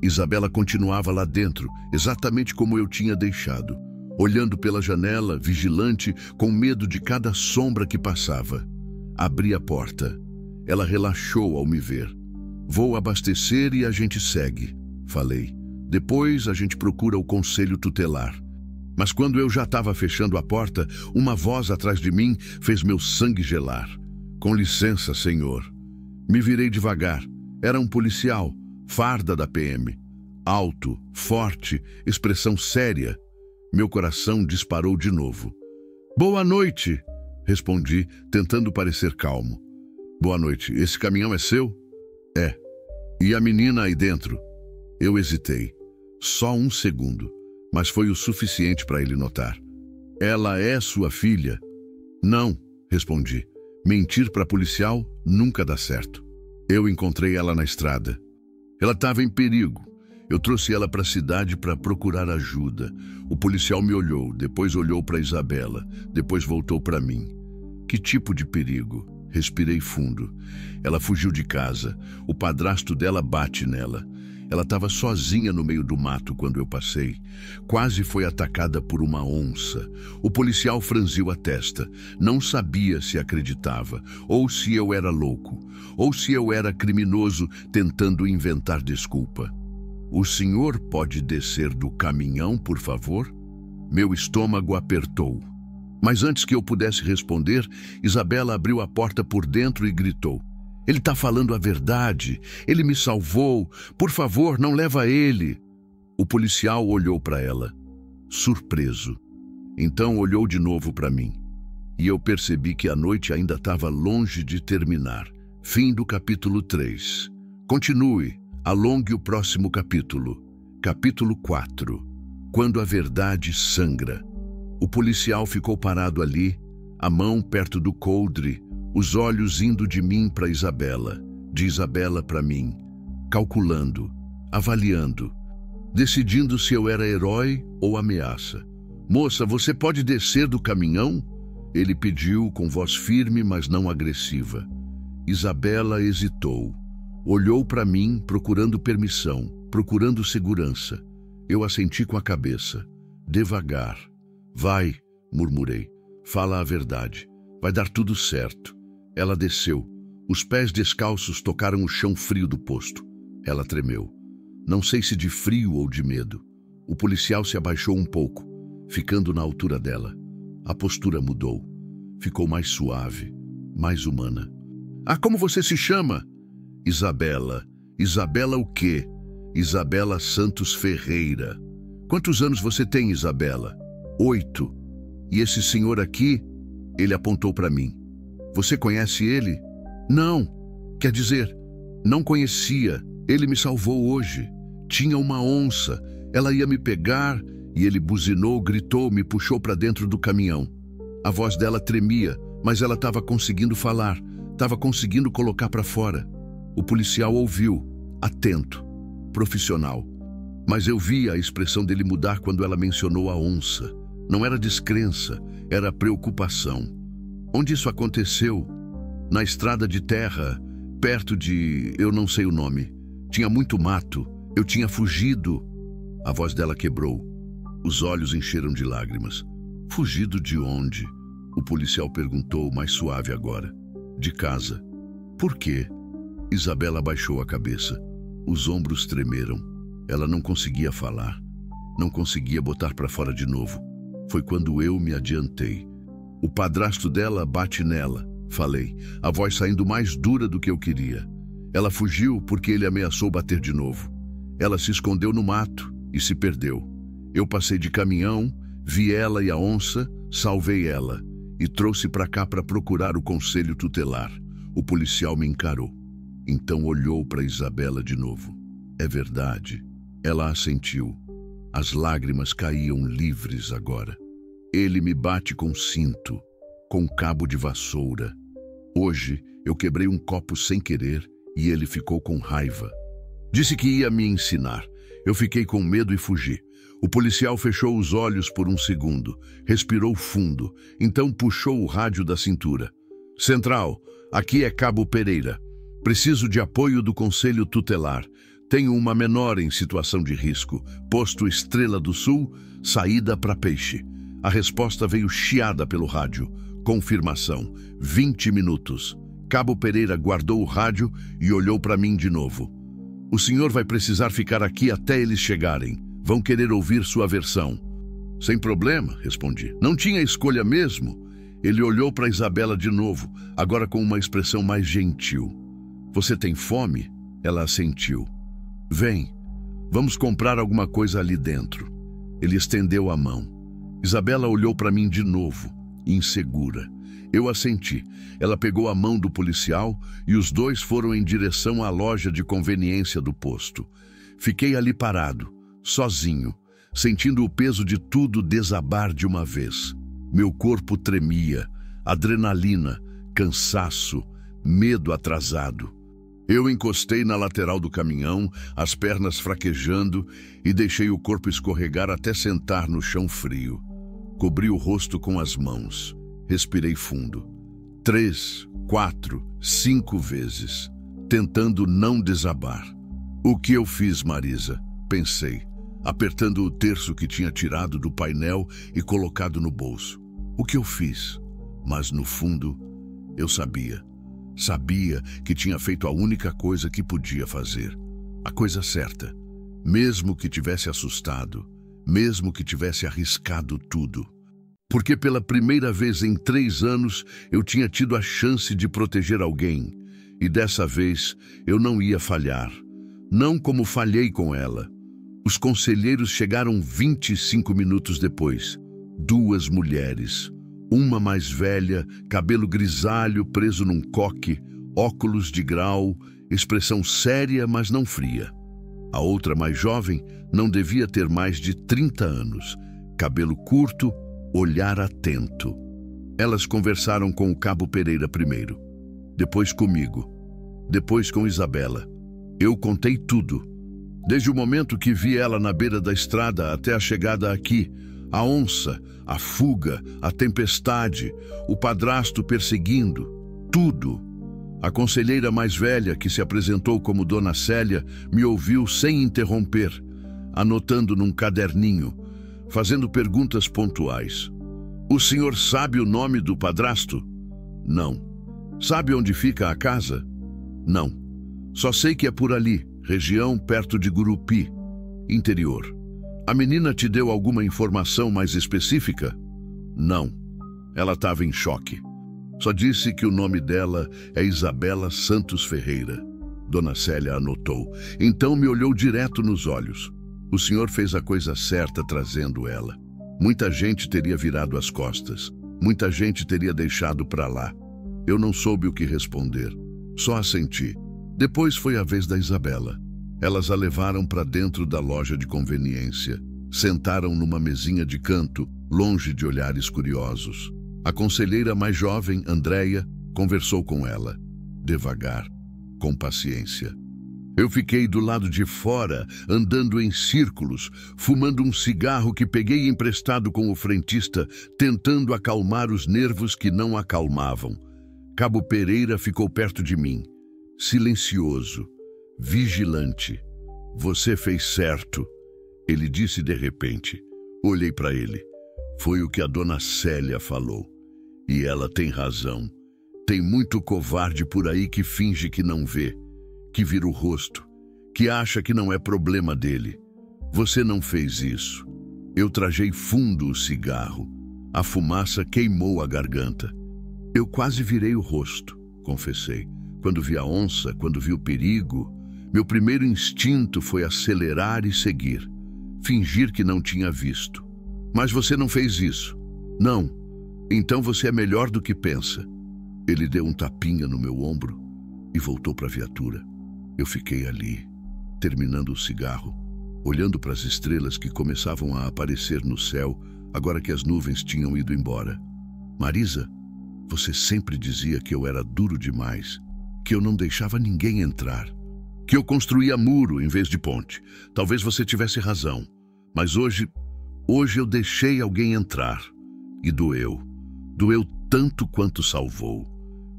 Isabela continuava lá dentro, exatamente como eu tinha deixado. Olhando pela janela, vigilante, com medo de cada sombra que passava. Abri a porta. Ela relaxou ao me ver. Vou abastecer e a gente segue, falei. Depois a gente procura o conselho tutelar. Mas quando eu já estava fechando a porta, uma voz atrás de mim fez meu sangue gelar. Com licença, senhor. Me virei devagar. Era um policial, farda da PM. Alto, forte, expressão séria. Meu coração disparou de novo. Boa noite, respondi, tentando parecer calmo. Boa noite. Esse caminhão é seu? É. E a menina aí dentro? Eu hesitei. Só um segundo, mas foi o suficiente para ele notar. Ela é sua filha? Não, respondi. Mentir para policial nunca dá certo. Eu encontrei ela na estrada. Ela estava em perigo. Eu trouxe ela para a cidade para procurar ajuda. O policial me olhou, depois olhou para Isabela, depois voltou para mim. Que tipo de perigo? Respirei fundo. Ela fugiu de casa. O padrasto dela bate nela. Ela estava sozinha no meio do mato quando eu passei. Quase foi atacada por uma onça. O policial franziu a testa. Não sabia se acreditava, ou se eu era louco, ou se eu era criminoso tentando inventar desculpa. O senhor pode descer do caminhão, por favor? Meu estômago apertou. Mas antes que eu pudesse responder, Isabela abriu a porta por dentro e gritou. Ele está falando a verdade. Ele me salvou. Por favor, não leva ele. O policial olhou para ela, surpreso. Então olhou de novo para mim. E eu percebi que a noite ainda estava longe de terminar. Fim do capítulo 3. Continue, alongue o próximo capítulo. Capítulo 4. Quando a verdade sangra. O policial ficou parado ali, a mão perto do coldre, os olhos indo de mim para Isabela, de Isabela para mim, calculando, avaliando. decidindo se eu era herói ou ameaça. Moça, você pode descer do caminhão? Ele pediu com voz firme, mas não agressiva. Isabela hesitou. Olhou para mim, procurando permissão, procurando segurança. Eu assenti com a cabeça. Devagar. Vai, murmurei. Fala a verdade. Vai dar tudo certo. Ela desceu. Os pés descalços tocaram o chão frio do posto. Ela tremeu. Não sei se de frio ou de medo. O policial se abaixou um pouco, ficando na altura dela. A postura mudou. Ficou mais suave, mais humana. Ah, como você se chama? Isabela. Isabela o quê? Isabela Santos Ferreira. Quantos anos você tem, Isabela? 8. E esse senhor aqui? Ele apontou para mim. Você conhece ele? Não. Quer dizer, não conhecia. Ele me salvou hoje. Tinha uma onça. Ela ia me pegar e ele buzinou, gritou, me puxou para dentro do caminhão. A voz dela tremia, mas ela estava conseguindo falar, estava conseguindo colocar para fora. O policial ouviu, atento, profissional. Mas eu vi a expressão dele mudar quando ela mencionou a onça. Não era descrença, era preocupação. Onde isso aconteceu? Na estrada de terra, perto de... eu não sei o nome. Tinha muito mato. Eu tinha fugido. A voz dela quebrou. Os olhos encheram de lágrimas. Fugido de onde? O policial perguntou, mais suave agora. De casa. Por quê? Isabela abaixou a cabeça. Os ombros tremeram. Ela não conseguia falar. Não conseguia botar para fora de novo. Foi quando eu me adiantei. O padrasto dela bate nela. Falei, a voz saindo mais dura do que eu queria. Ela fugiu porque ele ameaçou bater de novo. Ela se escondeu no mato e se perdeu. Eu passei de caminhão, vi ela e a onça, salvei ela e trouxe para cá para procurar o conselho tutelar. O policial me encarou. Então olhou para Isabela de novo. É verdade. Ela assentiu. As lágrimas caíam livres agora. Ele me bate com cinto, com cabo de vassoura. Hoje eu quebrei um copo sem querer e ele ficou com raiva. Disse que ia me ensinar. Eu fiquei com medo e fugi. O policial fechou os olhos por um segundo, respirou fundo, então puxou o rádio da cintura. Central, aqui é Cabo Pereira. Preciso de apoio do Conselho Tutelar. Tenho uma menor em situação de risco. Posto Estrela do Sul, saída para Peixe. A resposta veio chiada pelo rádio. Confirmação, 20 minutos. Cabo Pereira guardou o rádio e olhou para mim de novo. O senhor vai precisar ficar aqui até eles chegarem. Vão querer ouvir sua versão. Sem problema, respondi. Não tinha escolha mesmo. Ele olhou para Isabela de novo, agora com uma expressão mais gentil. Você tem fome? Ela assentiu. Vem, vamos comprar alguma coisa ali dentro. Ele estendeu a mão. Isabela olhou para mim de novo, insegura. Eu assenti. Ela pegou a mão do policial e os dois foram em direção à loja de conveniência do posto. Fiquei ali parado, sozinho, sentindo o peso de tudo desabar de uma vez. Meu corpo tremia, adrenalina, cansaço, medo atrasado. Eu encostei na lateral do caminhão, as pernas fraquejando, e deixei o corpo escorregar até sentar no chão frio. Cobri o rosto com as mãos. Respirei fundo. 3, 4, 5 vezes, tentando não desabar. O que eu fiz, Marisa? Pensei, apertando o terço que tinha tirado do painel e colocado no bolso. O que eu fiz? Mas, no fundo, eu sabia. Sabia que tinha feito a única coisa que podia fazer. A coisa certa. Mesmo que tivesse assustado, mesmo que tivesse arriscado tudo. Porque pela primeira vez em 3 anos eu tinha tido a chance de proteger alguém. E dessa vez eu não ia falhar. Não como falhei com ela. Os conselheiros chegaram 25 minutos depois. 2 mulheres. Uma mais velha, cabelo grisalho preso num coque, óculos de grau, expressão séria, mas não fria. A outra mais jovem não devia ter mais de 30 anos. Cabelo curto, olhar atento. Elas conversaram com o Cabo Pereira primeiro. Depois comigo. Depois com Isabela. Eu contei tudo. Desde o momento que vi ela na beira da estrada até a chegada aqui, a onça, a fuga, a tempestade, o padrasto perseguindo, tudo. A conselheira mais velha, que se apresentou como Dona Célia, me ouviu sem interromper, anotando num caderninho, fazendo perguntas pontuais. O senhor sabe o nome do padrasto? Não. Sabe onde fica a casa? Não. Só sei que é por ali, região perto de Gurupi, interior. A menina te deu alguma informação mais específica? Não. Ela estava em choque. Só disse que o nome dela é Isabela Santos Ferreira. Dona Célia anotou. Então me olhou direto nos olhos. O senhor fez a coisa certa trazendo ela. Muita gente teria virado as costas. Muita gente teria deixado para lá. Eu não soube o que responder. Só assenti. Depois foi a vez da Isabela. Elas a levaram para dentro da loja de conveniência. Sentaram numa mesinha de canto, longe de olhares curiosos. A conselheira mais jovem, Andréia, conversou com ela. Devagar, com paciência. Eu fiquei do lado de fora, andando em círculos, fumando um cigarro que peguei emprestado com o frentista, tentando acalmar os nervos que não acalmavam. Cabo Pereira ficou perto de mim, silencioso, vigilante. Você fez certo, ele disse de repente. Olhei para ele. Foi o que a Dona Célia falou. E ela tem razão. Tem muito covarde por aí que finge que não vê, que vira o rosto, que acha que não é problema dele. Você não fez isso. Eu trajei fundo o cigarro. A fumaça queimou a garganta. Eu quase virei o rosto, confessei. Quando vi a onça, quando vi o perigo, meu primeiro instinto foi acelerar e seguir. Fingir que não tinha visto. Mas você não fez isso. Não. Então você é melhor do que pensa. Ele deu um tapinha no meu ombro e voltou para a viatura. Eu fiquei ali, terminando o cigarro, olhando para as estrelas que começavam a aparecer no céu, agora que as nuvens tinham ido embora. Marisa, você sempre dizia que eu era duro demais, que eu não deixava ninguém entrar, que eu construía muro em vez de ponte. Talvez você tivesse razão, mas hoje eu deixei alguém entrar. E doeu. Doeu tanto quanto salvou.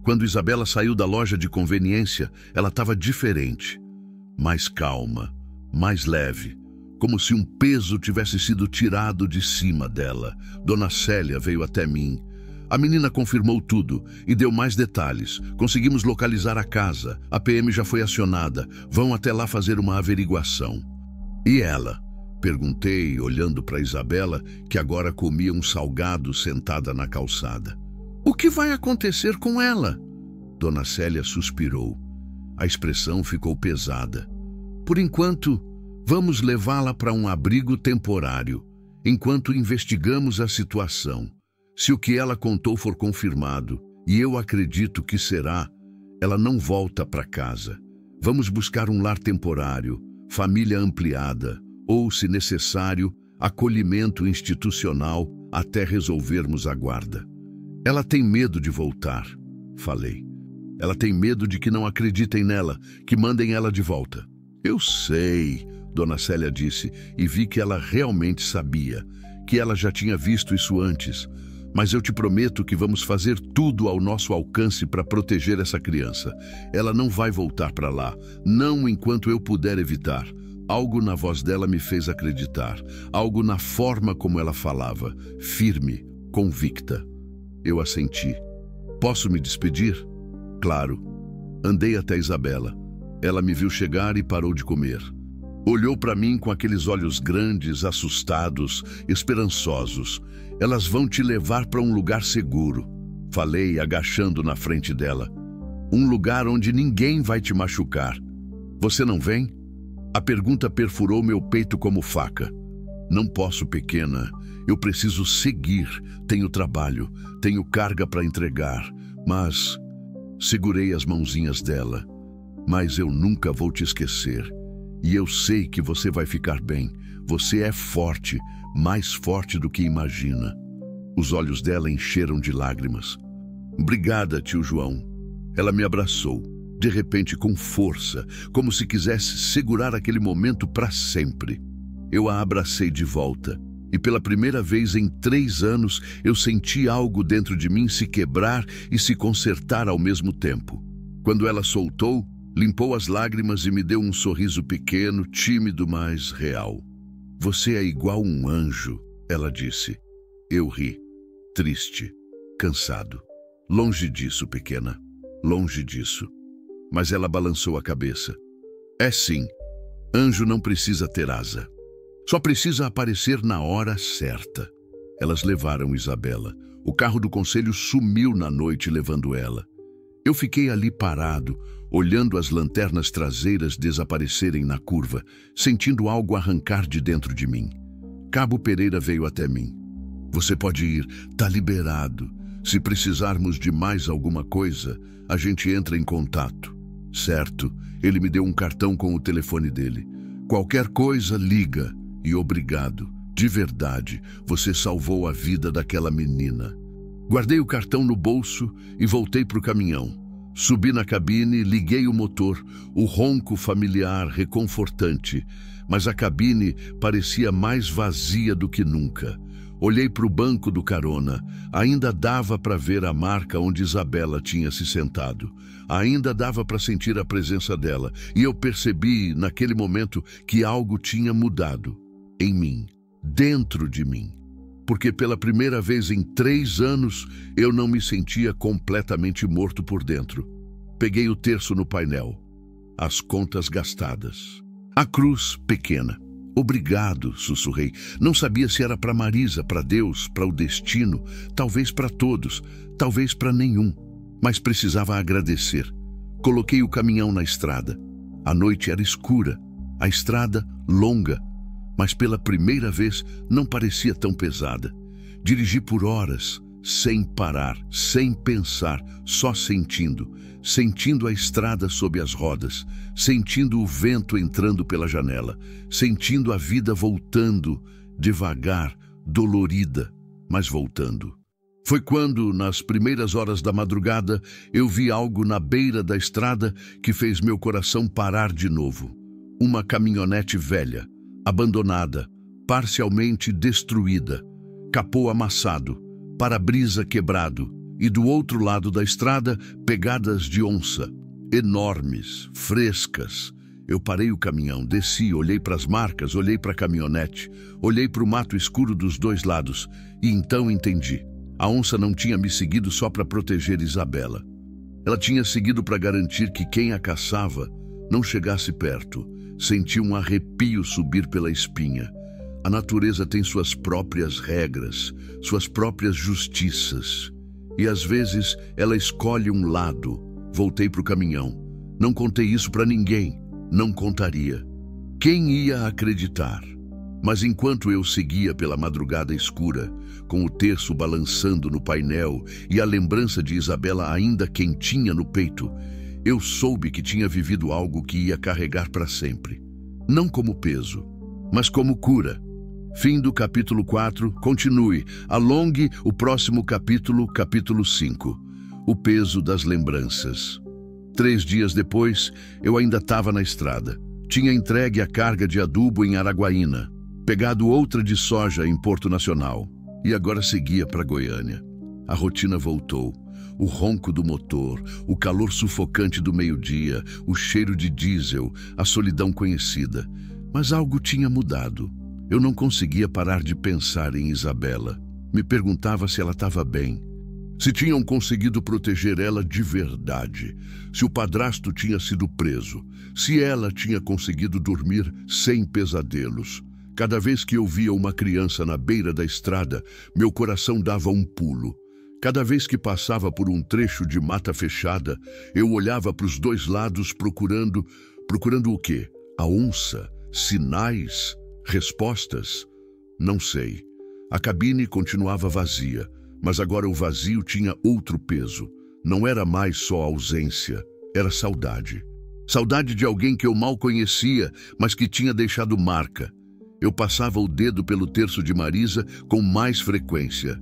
Quando Isabela saiu da loja de conveniência, ela estava diferente. Mais calma, mais leve, como se um peso tivesse sido tirado de cima dela. Dona Célia veio até mim. A menina confirmou tudo e deu mais detalhes. Conseguimos localizar a casa. A PM já foi acionada. Vão até lá fazer uma averiguação. E ela? Perguntei, olhando para Isabela, que agora comia um salgado sentada na calçada. O que vai acontecer com ela? Dona Célia suspirou. A expressão ficou pesada. Por enquanto, vamos levá-la para um abrigo temporário, enquanto investigamos a situação. Se o que ela contou for confirmado, e eu acredito que será, ela não volta para casa. Vamos buscar um lar temporário, família ampliada, ou, se necessário, acolhimento institucional até resolvermos a guarda. Ela tem medo de voltar, falei. Ela tem medo de que não acreditem nela, que mandem ela de volta. Eu sei, Dona Célia disse, e vi que ela realmente sabia, que ela já tinha visto isso antes. Mas eu te prometo que vamos fazer tudo ao nosso alcance para proteger essa criança. Ela não vai voltar para lá, não enquanto eu puder evitar. Algo na voz dela me fez acreditar, algo na forma como ela falava, firme, convicta. Eu assenti. Posso me despedir? Claro. Andei até Isabela. Ela me viu chegar e parou de comer. Olhou para mim com aqueles olhos grandes, assustados, esperançosos. Elas vão te levar para um lugar seguro, falei, agachando na frente dela. Um lugar onde ninguém vai te machucar. Você não vem? A pergunta perfurou meu peito como faca. Não posso, pequena. Eu preciso seguir. Tenho trabalho, tenho carga para entregar. Mas... Segurei as mãozinhas dela. Mas eu nunca vou te esquecer. E eu sei que você vai ficar bem. Você é forte, mais forte do que imagina. Os olhos dela encheram de lágrimas. Obrigada, tio João. Ela me abraçou. de repente com força, como se quisesse segurar aquele momento para sempre. Eu a abracei de volta, e pela primeira vez em 3 anos eu senti algo dentro de mim se quebrar e se consertar ao mesmo tempo. Quando ela soltou, limpou as lágrimas e me deu um sorriso pequeno, tímido, mas real. "Você é igual um anjo", ela disse. Eu ri, triste, cansado. "Longe disso, pequena, longe disso." Mas ela balançou a cabeça. "É sim, anjo não precisa ter asa. Só precisa aparecer na hora certa." Elas levaram Isabela. O carro do conselho sumiu na noite levando ela. Eu fiquei ali parado, olhando as lanternas traseiras desaparecerem na curva, sentindo algo arrancar de dentro de mim. Cabo Pereira veio até mim. "Você pode ir, tá liberado. Se precisarmos de mais alguma coisa, a gente entra em contato." "Certo." Ele me deu um cartão com o telefone dele. "Qualquer coisa, liga. E obrigado. De verdade, você salvou a vida daquela menina." Guardei o cartão no bolso e voltei para o caminhão. Subi na cabine, liguei o motor, o ronco familiar, reconfortante, mas a cabine parecia mais vazia do que nunca. Olhei para o banco do carona. Ainda dava para ver a marca onde Isabela tinha se sentado. Ainda dava para sentir a presença dela, e eu percebi, naquele momento, que algo tinha mudado. Em mim, dentro de mim. Porque pela primeira vez em 3 anos, eu não me sentia completamente morto por dentro. Peguei o terço no painel. As contas gastadas. A cruz pequena. "Obrigado", sussurrei. Não sabia se era para Marisa, para Deus, para o destino, talvez para todos, talvez para nenhum. Mas precisava agradecer. Coloquei o caminhão na estrada. A noite era escura, a estrada longa, mas pela primeira vez não parecia tão pesada. Dirigi por horas, sem parar, sem pensar, só sentindo. Sentindo a estrada sob as rodas, sentindo o vento entrando pela janela, sentindo a vida voltando, devagar, dolorida, mas voltando. Foi quando, nas primeiras horas da madrugada, eu vi algo na beira da estrada que fez meu coração parar de novo. Uma caminhonete velha, abandonada, parcialmente destruída, capô amassado, para-brisa quebrado, e do outro lado da estrada, pegadas de onça, enormes, frescas. Eu parei o caminhão, desci, olhei para as marcas, olhei para a caminhonete, olhei para o mato escuro dos 2 lados, e então entendi. A onça não tinha me seguido só para proteger Isabela. Ela tinha seguido para garantir que quem a caçava não chegasse perto. Senti um arrepio subir pela espinha. A natureza tem suas próprias regras, suas próprias justiças. E às vezes ela escolhe um lado. Voltei para o caminhão. Não contei isso para ninguém. Não contaria. Quem ia acreditar? Mas enquanto eu seguia pela madrugada escura, com o terço balançando no painel e a lembrança de Isabela ainda quentinha no peito, eu soube que tinha vivido algo que ia carregar para sempre. Não como peso, mas como cura. Fim do capítulo 4. Continue. Alongue o próximo capítulo, capítulo 5. O peso das lembranças. 3 dias depois, eu ainda estava na estrada. Tinha entregue a carga de adubo em Araguaína, pegado outra de soja em Porto Nacional, e agora seguia para Goiânia. A rotina voltou. O ronco do motor, o calor sufocante do meio-dia, o cheiro de diesel, a solidão conhecida. Mas algo tinha mudado. Eu não conseguia parar de pensar em Isabela. Me perguntava se ela estava bem. Se tinham conseguido proteger ela de verdade. Se o padrasto tinha sido preso. Se ela tinha conseguido dormir sem pesadelos. Cada vez que eu via uma criança na beira da estrada, meu coração dava um pulo. Cada vez que passava por um trecho de mata fechada, eu olhava para os 2 lados procurando o quê? A onça? Sinais? Respostas? Não sei. A cabine continuava vazia, mas agora o vazio tinha outro peso. Não era mais só ausência, era saudade. Saudade de alguém que eu mal conhecia, mas que tinha deixado marca. Eu passava o dedo pelo terço de Marisa com mais frequência.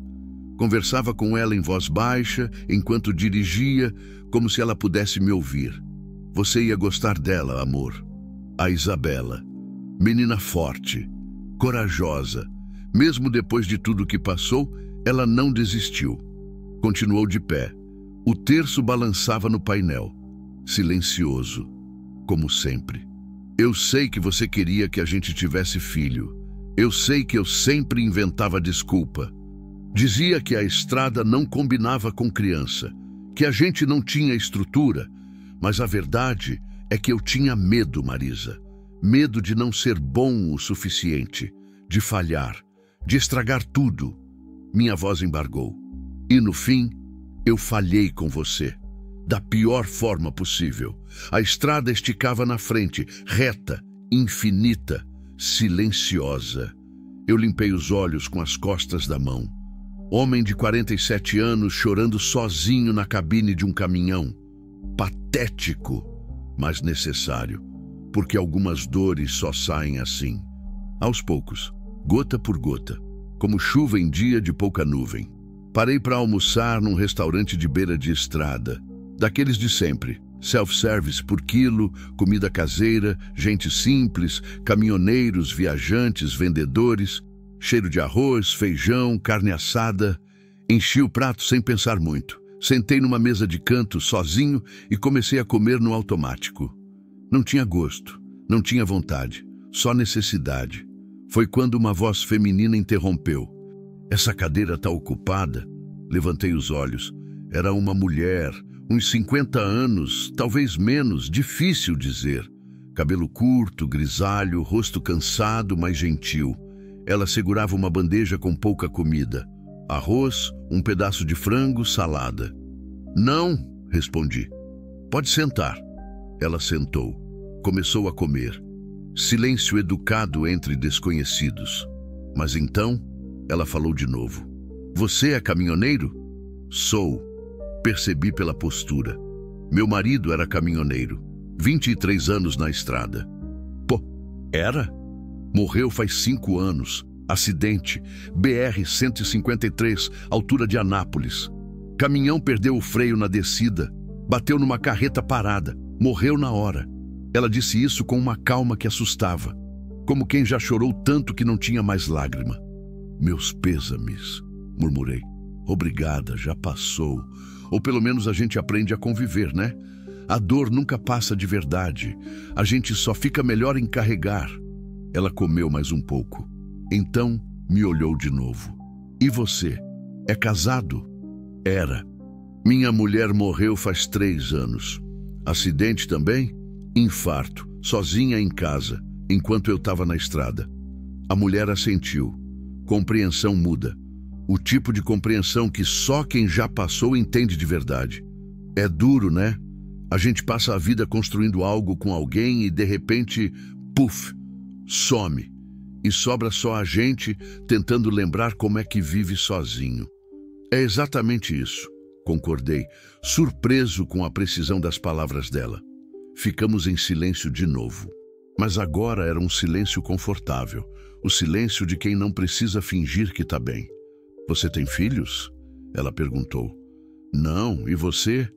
Conversava com ela em voz baixa, enquanto dirigia, como se ela pudesse me ouvir. Você ia gostar dela, amor. A Isabela. Menina forte, corajosa. Mesmo depois de tudo que passou, ela não desistiu. Continuou de pé. O terço balançava no painel. Silencioso, como sempre. Eu sei que você queria que a gente tivesse filho. Eu sei que eu sempre inventava desculpa. Dizia que a estrada não combinava com criança, que a gente não tinha estrutura, mas a verdade é que eu tinha medo, Marisa. Medo de não ser bom o suficiente, de falhar, de estragar tudo. Minha voz embargou. E no fim, eu falhei com você. Da pior forma possível. A estrada esticava na frente, reta, infinita, silenciosa. Eu limpei os olhos com as costas da mão. Homem de 47 anos chorando sozinho na cabine de um caminhão. Patético, mas necessário, porque algumas dores só saem assim. Aos poucos, gota por gota, como chuva em dia de pouca nuvem. Parei para almoçar num restaurante de beira de estrada, daqueles de sempre. Self-service por quilo, comida caseira, gente simples, caminhoneiros, viajantes, vendedores, cheiro de arroz, feijão, carne assada. Enchi o prato sem pensar muito. Sentei numa mesa de canto, sozinho, e comecei a comer no automático. Não tinha gosto, não tinha vontade, só necessidade. Foi quando uma voz feminina interrompeu. Essa cadeira está ocupada? Levantei os olhos. Era uma mulher, uns 50 anos, talvez menos, difícil dizer. Cabelo curto, grisalho, rosto cansado, mas gentil. Ela segurava uma bandeja com pouca comida. Arroz, um pedaço de frango, salada. Não, respondi. Pode sentar. Ela sentou. Começou a comer. Silêncio educado entre desconhecidos. Mas então, ela falou de novo. Você é caminhoneiro? Sou. Percebi pela postura. Meu marido era caminhoneiro. 23 anos na estrada. Pô, era? Morreu faz 5 anos. Acidente. BR-153, altura de Anápolis. Caminhão perdeu o freio na descida. Bateu numa carreta parada. Morreu na hora. Ela disse isso com uma calma que assustava. Como quem já chorou tanto que não tinha mais lágrima. Meus pêsames, murmurei. Obrigada, já passou. Ou pelo menos a gente aprende a conviver, né? A dor nunca passa de verdade. A gente só fica melhor em carregar. Ela comeu mais um pouco. Então me olhou de novo. E você? É casado? Era. Minha mulher morreu faz 3 anos. Acidente também? Infarto, sozinha em casa, enquanto eu estava na estrada. A mulher assentiu. Compreensão muda. O tipo de compreensão que só quem já passou entende de verdade. É duro, né? A gente passa a vida construindo algo com alguém e de repente, puf, some. E sobra só a gente tentando lembrar como é que vive sozinho. É exatamente isso, concordei, surpreso com a precisão das palavras dela. Ficamos em silêncio de novo. Mas agora era um silêncio confortável, o silêncio de quem não precisa fingir que está bem. Você tem filhos? Ela perguntou. Não, e você?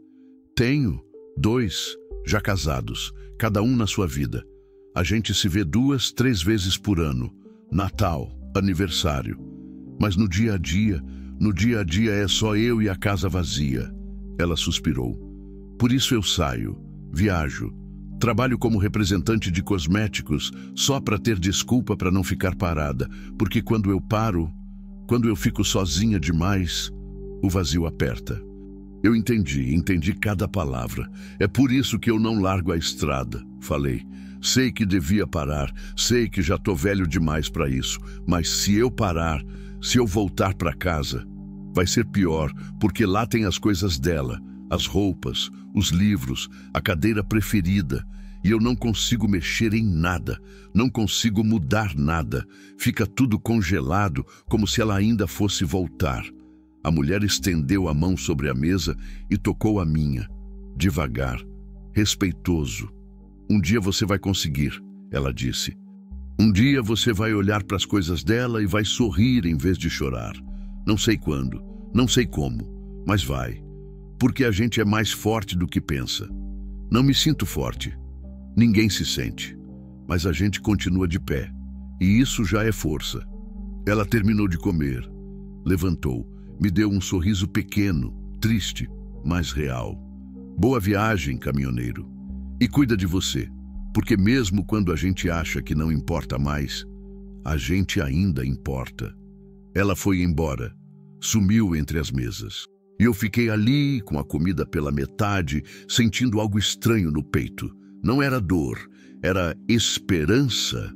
Tenho, 2, já casados, cada um na sua vida. A gente se vê 2, 3 vezes por ano. Natal, aniversário. Mas no dia a dia é só eu e a casa vazia. Ela suspirou. Por isso eu saio, viajo, trabalho como representante de cosméticos só para ter desculpa para não ficar parada, porque quando eu paro, quando eu fico sozinha demais, o vazio aperta. Eu entendi cada palavra. É por isso que eu não largo a estrada, falei. Sei que devia parar, sei que já tô velho demais para isso, mas se eu parar, se eu voltar para casa, vai ser pior, porque lá tem as coisas dela, as roupas, os livros, a cadeira preferida, e eu não consigo mexer em nada, não consigo mudar nada, fica tudo congelado, como se ela ainda fosse voltar. A mulher estendeu a mão sobre a mesa e tocou a minha, devagar, respeitoso. Um dia você vai conseguir, ela disse. Um dia você vai olhar para as coisas dela e vai sorrir em vez de chorar. Não sei quando, não sei como, mas vai. Porque a gente é mais forte do que pensa. Não me sinto forte. Ninguém se sente. Mas a gente continua de pé. E isso já é força. Ela terminou de comer. Levantou. Me deu um sorriso pequeno, triste, mas real. Boa viagem, caminhoneiro. E cuida de você. Porque mesmo quando a gente acha que não importa mais, a gente ainda importa. Ela foi embora. Sumiu entre as mesas. E eu fiquei ali, com a comida pela metade, sentindo algo estranho no peito. Não era dor, era esperança.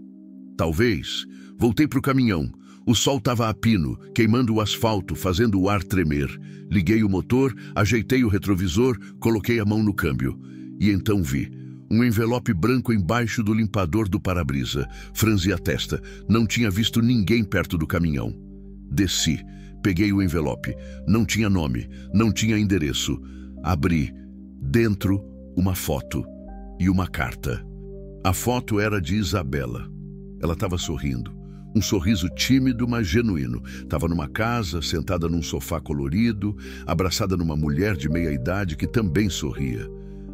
Talvez. Voltei para o caminhão. O sol estava a pino, queimando o asfalto, fazendo o ar tremer. Liguei o motor, ajeitei o retrovisor, coloquei a mão no câmbio. E então vi um envelope branco embaixo do limpador do para-brisa. Franzi a testa. Não tinha visto ninguém perto do caminhão. Desci. Peguei o envelope. Não tinha nome, não tinha endereço. Abri. Dentro, uma foto e uma carta. A foto era de Isabela. Ela estava sorrindo. Um sorriso tímido, mas genuíno. Estava numa casa, sentada num sofá colorido, abraçada numa mulher de meia-idade que também sorria.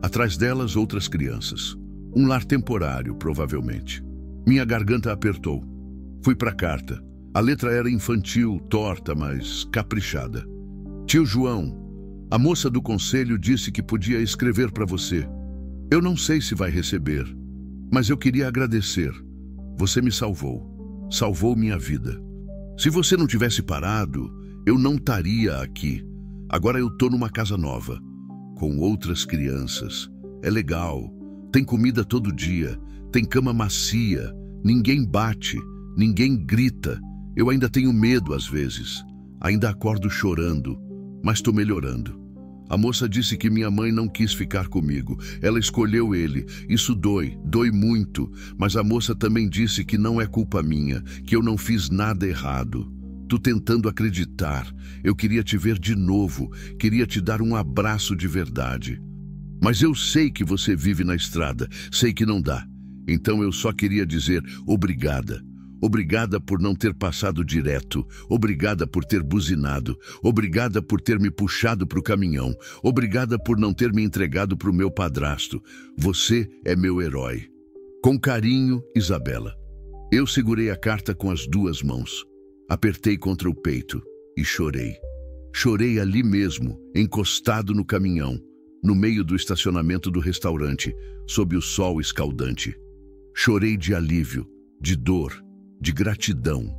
Atrás delas, outras crianças. Um lar temporário, provavelmente. Minha garganta apertou. Fui para a carta. A letra era infantil, torta, mas caprichada. Tio João, a moça do conselho disse que podia escrever para você. Eu não sei se vai receber, mas eu queria agradecer. Você me salvou. Salvou minha vida. Se você não tivesse parado, eu não estaria aqui. Agora eu tô numa casa nova, com outras crianças. É legal. Tem comida todo dia. Tem cama macia. Ninguém bate. Ninguém grita. Eu ainda tenho medo às vezes. Ainda acordo chorando, mas estou melhorando. A moça disse que minha mãe não quis ficar comigo. Ela escolheu ele. Isso dói muito. Mas a moça também disse que não é culpa minha, que eu não fiz nada errado. Tô tentando acreditar. Eu queria te ver de novo. Queria te dar um abraço de verdade. Mas eu sei que você vive na estrada. Sei que não dá. Então eu só queria dizer obrigada. Obrigada por não ter passado direto. Obrigada por ter buzinado. Obrigada por ter me puxado para o caminhão. Obrigada por não ter me entregado para o meu padrasto. Você é meu herói. Com carinho, Isabela. Eu segurei a carta com as duas mãos. Apertei contra o peito e chorei. Chorei ali mesmo, encostado no caminhão, no meio do estacionamento do restaurante, sob o sol escaldante. Chorei de alívio, de dor, de gratidão,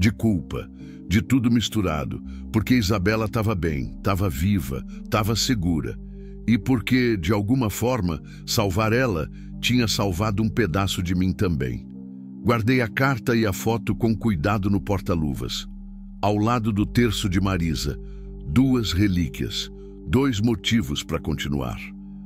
de culpa, de tudo misturado, porque Isabela estava bem, estava viva, estava segura, e porque, de alguma forma, salvar ela tinha salvado um pedaço de mim também. Guardei a carta e a foto com cuidado no porta-luvas. Ao lado do terço de Marisa, duas relíquias, dois motivos para continuar.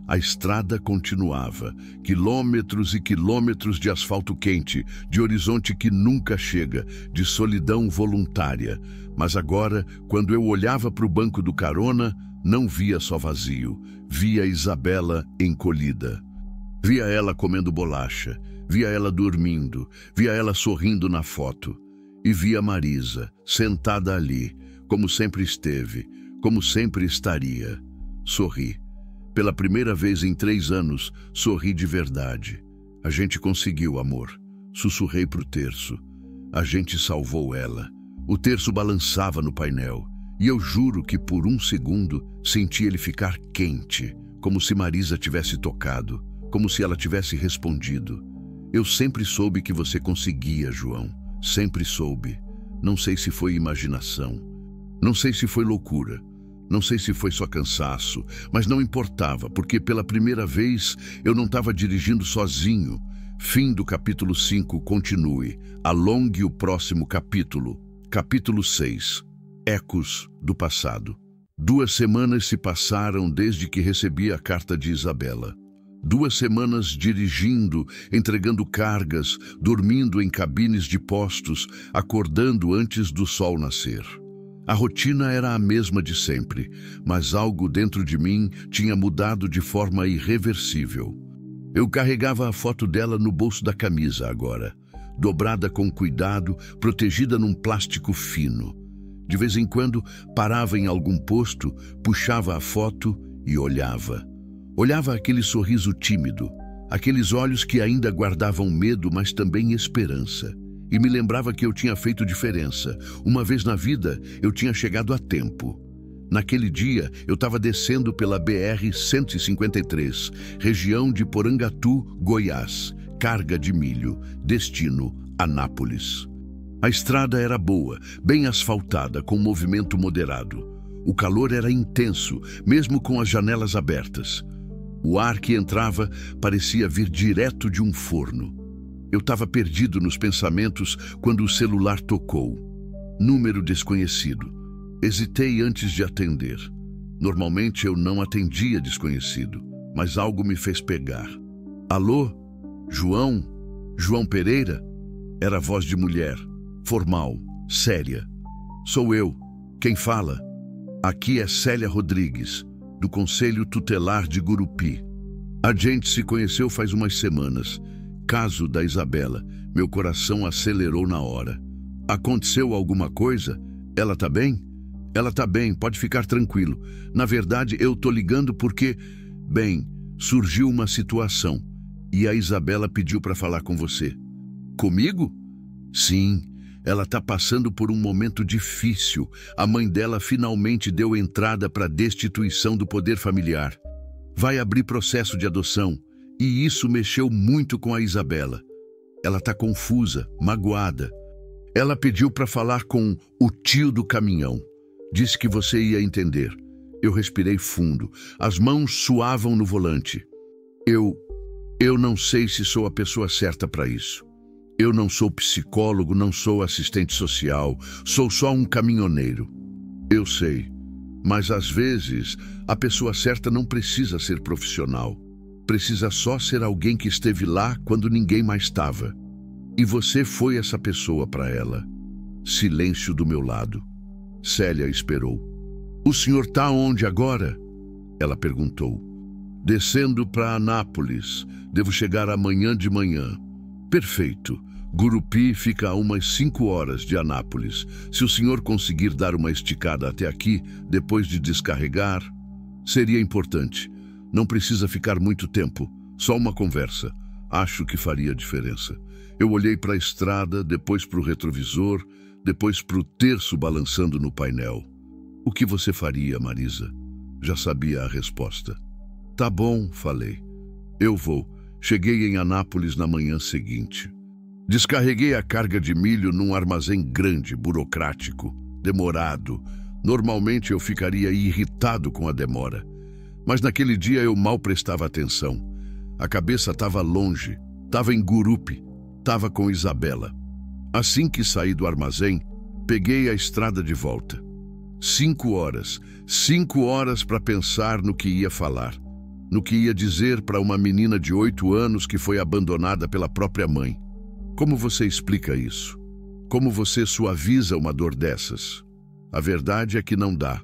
A estrada continuava, quilômetros e quilômetros de asfalto quente, de horizonte que nunca chega, de solidão voluntária. Mas agora, quando eu olhava para o banco do carona, não via só vazio, via Isabela encolhida. Via ela comendo bolacha, via ela dormindo, via ela sorrindo na foto. E via Marisa, sentada ali, como sempre esteve, como sempre estaria. Sorri. Pela primeira vez em 3 anos, sorri de verdade. A gente conseguiu, amor. Sussurrei pro terço. A gente salvou ela. O terço balançava no painel. E eu juro que por um segundo senti ele ficar quente, como se Marisa tivesse tocado, como se ela tivesse respondido. Eu sempre soube que você conseguia, João. Sempre soube. Não sei se foi imaginação. Não sei se foi loucura. Não sei se foi só cansaço, mas não importava, porque pela primeira vez eu não estava dirigindo sozinho. Fim do capítulo 5, continue. Alongue o próximo capítulo. Capítulo 6. Ecos do passado. 2 semanas se passaram desde que recebi a carta de Isabela. 2 semanas dirigindo, entregando cargas, dormindo em cabines de postos, acordando antes do sol nascer. A rotina era a mesma de sempre, mas algo dentro de mim tinha mudado de forma irreversível. Eu carregava a foto dela no bolso da camisa agora, dobrada com cuidado, protegida num plástico fino. De vez em quando, parava em algum posto, puxava a foto e olhava. Olhava aquele sorriso tímido, aqueles olhos que ainda guardavam medo, mas também esperança. E me lembrava que eu tinha feito diferença. Uma vez na vida, eu tinha chegado a tempo. Naquele dia, eu estava descendo pela BR-153, região de Porangatu, Goiás, carga de milho, destino Anápolis. A estrada era boa, bem asfaltada, com movimento moderado. O calor era intenso, mesmo com as janelas abertas. O ar que entrava parecia vir direto de um forno. Eu estava perdido nos pensamentos quando o celular tocou. Número desconhecido. Hesitei antes de atender. Normalmente eu não atendia desconhecido, mas algo me fez pegar. Alô? João? João Pereira? Era voz de mulher, formal, séria. Sou eu. Quem fala? Aqui é Célia Rodrigues, do Conselho Tutelar de Gurupi. A gente se conheceu faz umas semanas. Caso da Isabela, meu coração acelerou na hora. Aconteceu alguma coisa? Ela tá bem? Ela tá bem, pode ficar tranquilo. Na verdade, eu tô ligando porque, bem, surgiu uma situação e a Isabela pediu para falar com você. Comigo? Sim, ela tá passando por um momento difícil. A mãe dela finalmente deu entrada para a destituição do poder familiar. Vai abrir processo de adoção. E isso mexeu muito com a Isabela. Ela está confusa, magoada. Ela pediu para falar com o tio do caminhão. Disse que você ia entender. Eu respirei fundo. As mãos suavam no volante. Eu não sei se sou a pessoa certa para isso. Eu não sou psicólogo, não sou assistente social. Sou só um caminhoneiro. Eu sei. Mas às vezes, a pessoa certa não precisa ser profissional. Precisa só ser alguém que esteve lá quando ninguém mais estava. E você foi essa pessoa para ela. Silêncio do meu lado. Célia esperou. O senhor tá onde agora? Ela perguntou. Descendo para Anápolis. Devo chegar amanhã de manhã. Perfeito. Gurupi fica a umas 5 horas de Anápolis. Se o senhor conseguir dar uma esticada até aqui, depois de descarregar, seria importante. Não precisa ficar muito tempo, só uma conversa. Acho que faria diferença. Eu olhei para a estrada, depois para o retrovisor, depois para o terço balançando no painel. O que você faria, Marisa? Já sabia a resposta. Tá bom, falei. Eu vou. Cheguei em Anápolis na manhã seguinte. Descarreguei a carga de milho num armazém grande, burocrático, demorado. Normalmente eu ficaria irritado com a demora. Mas naquele dia eu mal prestava atenção. A cabeça estava longe, estava em Gurupi, estava com Isabela. Assim que saí do armazém, peguei a estrada de volta. 5 horas para pensar no que ia falar, no que ia dizer para uma menina de 8 anos que foi abandonada pela própria mãe. Como você explica isso? Como você suaviza uma dor dessas? A verdade é que não dá.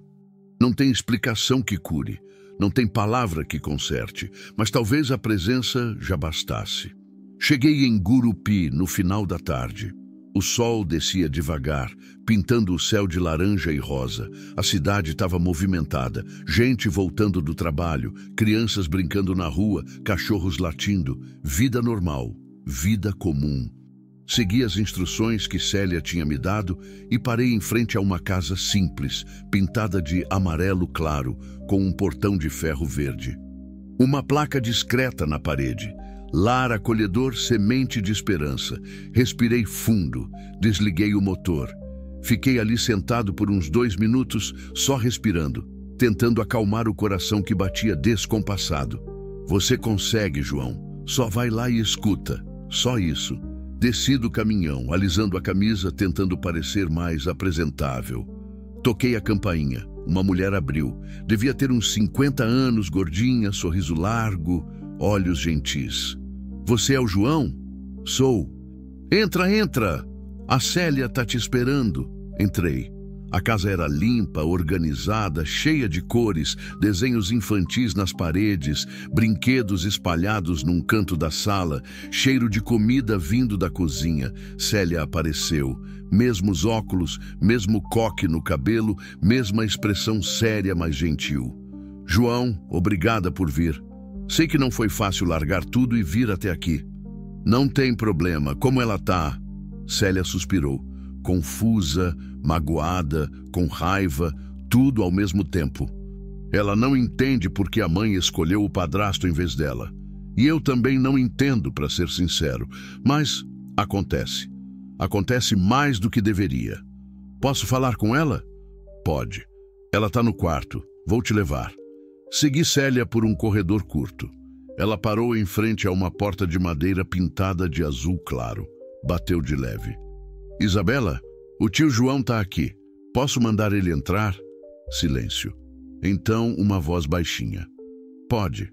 Não tem explicação que cure. Não tem palavra que conserte, mas talvez a presença já bastasse. Cheguei em Gurupi no final da tarde. O sol descia devagar, pintando o céu de laranja e rosa. A cidade estava movimentada, gente voltando do trabalho, crianças brincando na rua, cachorros latindo. Vida normal, vida comum. Segui as instruções que Célia tinha me dado e parei em frente a uma casa simples, pintada de amarelo claro, com um portão de ferro verde. Uma placa discreta na parede. Lar acolhedor, semente de esperança. Respirei fundo, desliguei o motor. Fiquei ali sentado por uns 2 minutos, só respirando, tentando acalmar o coração que batia descompassado. Você consegue, João. Só vai lá e escuta. Só isso. Desci do caminhão, alisando a camisa, tentando parecer mais apresentável. Toquei a campainha. Uma mulher abriu. Devia ter uns 50 anos, gordinha, sorriso largo, olhos gentis. Você é o João? Sou. Entra, entra! A Célia tá te esperando. Entrei. A casa era limpa, organizada, cheia de cores, desenhos infantis nas paredes, brinquedos espalhados num canto da sala, cheiro de comida vindo da cozinha. Célia apareceu. Mesmos óculos, mesmo coque no cabelo, mesma expressão séria, mas gentil. João, obrigada por vir. Sei que não foi fácil largar tudo e vir até aqui. Não tem problema. Como ela tá? Célia suspirou, confusa, magoada, com raiva, tudo ao mesmo tempo. Ela não entende por que a mãe escolheu o padrasto em vez dela. E eu também não entendo, para ser sincero. Mas acontece. Acontece mais do que deveria. Posso falar com ela? Pode. Ela tá no quarto. Vou te levar. Segui Célia por um corredor curto. Ela parou em frente a uma porta de madeira pintada de azul claro. Bateu de leve. Isabela, o tio João tá aqui. Posso mandar ele entrar? Silêncio. Então, uma voz baixinha. Pode.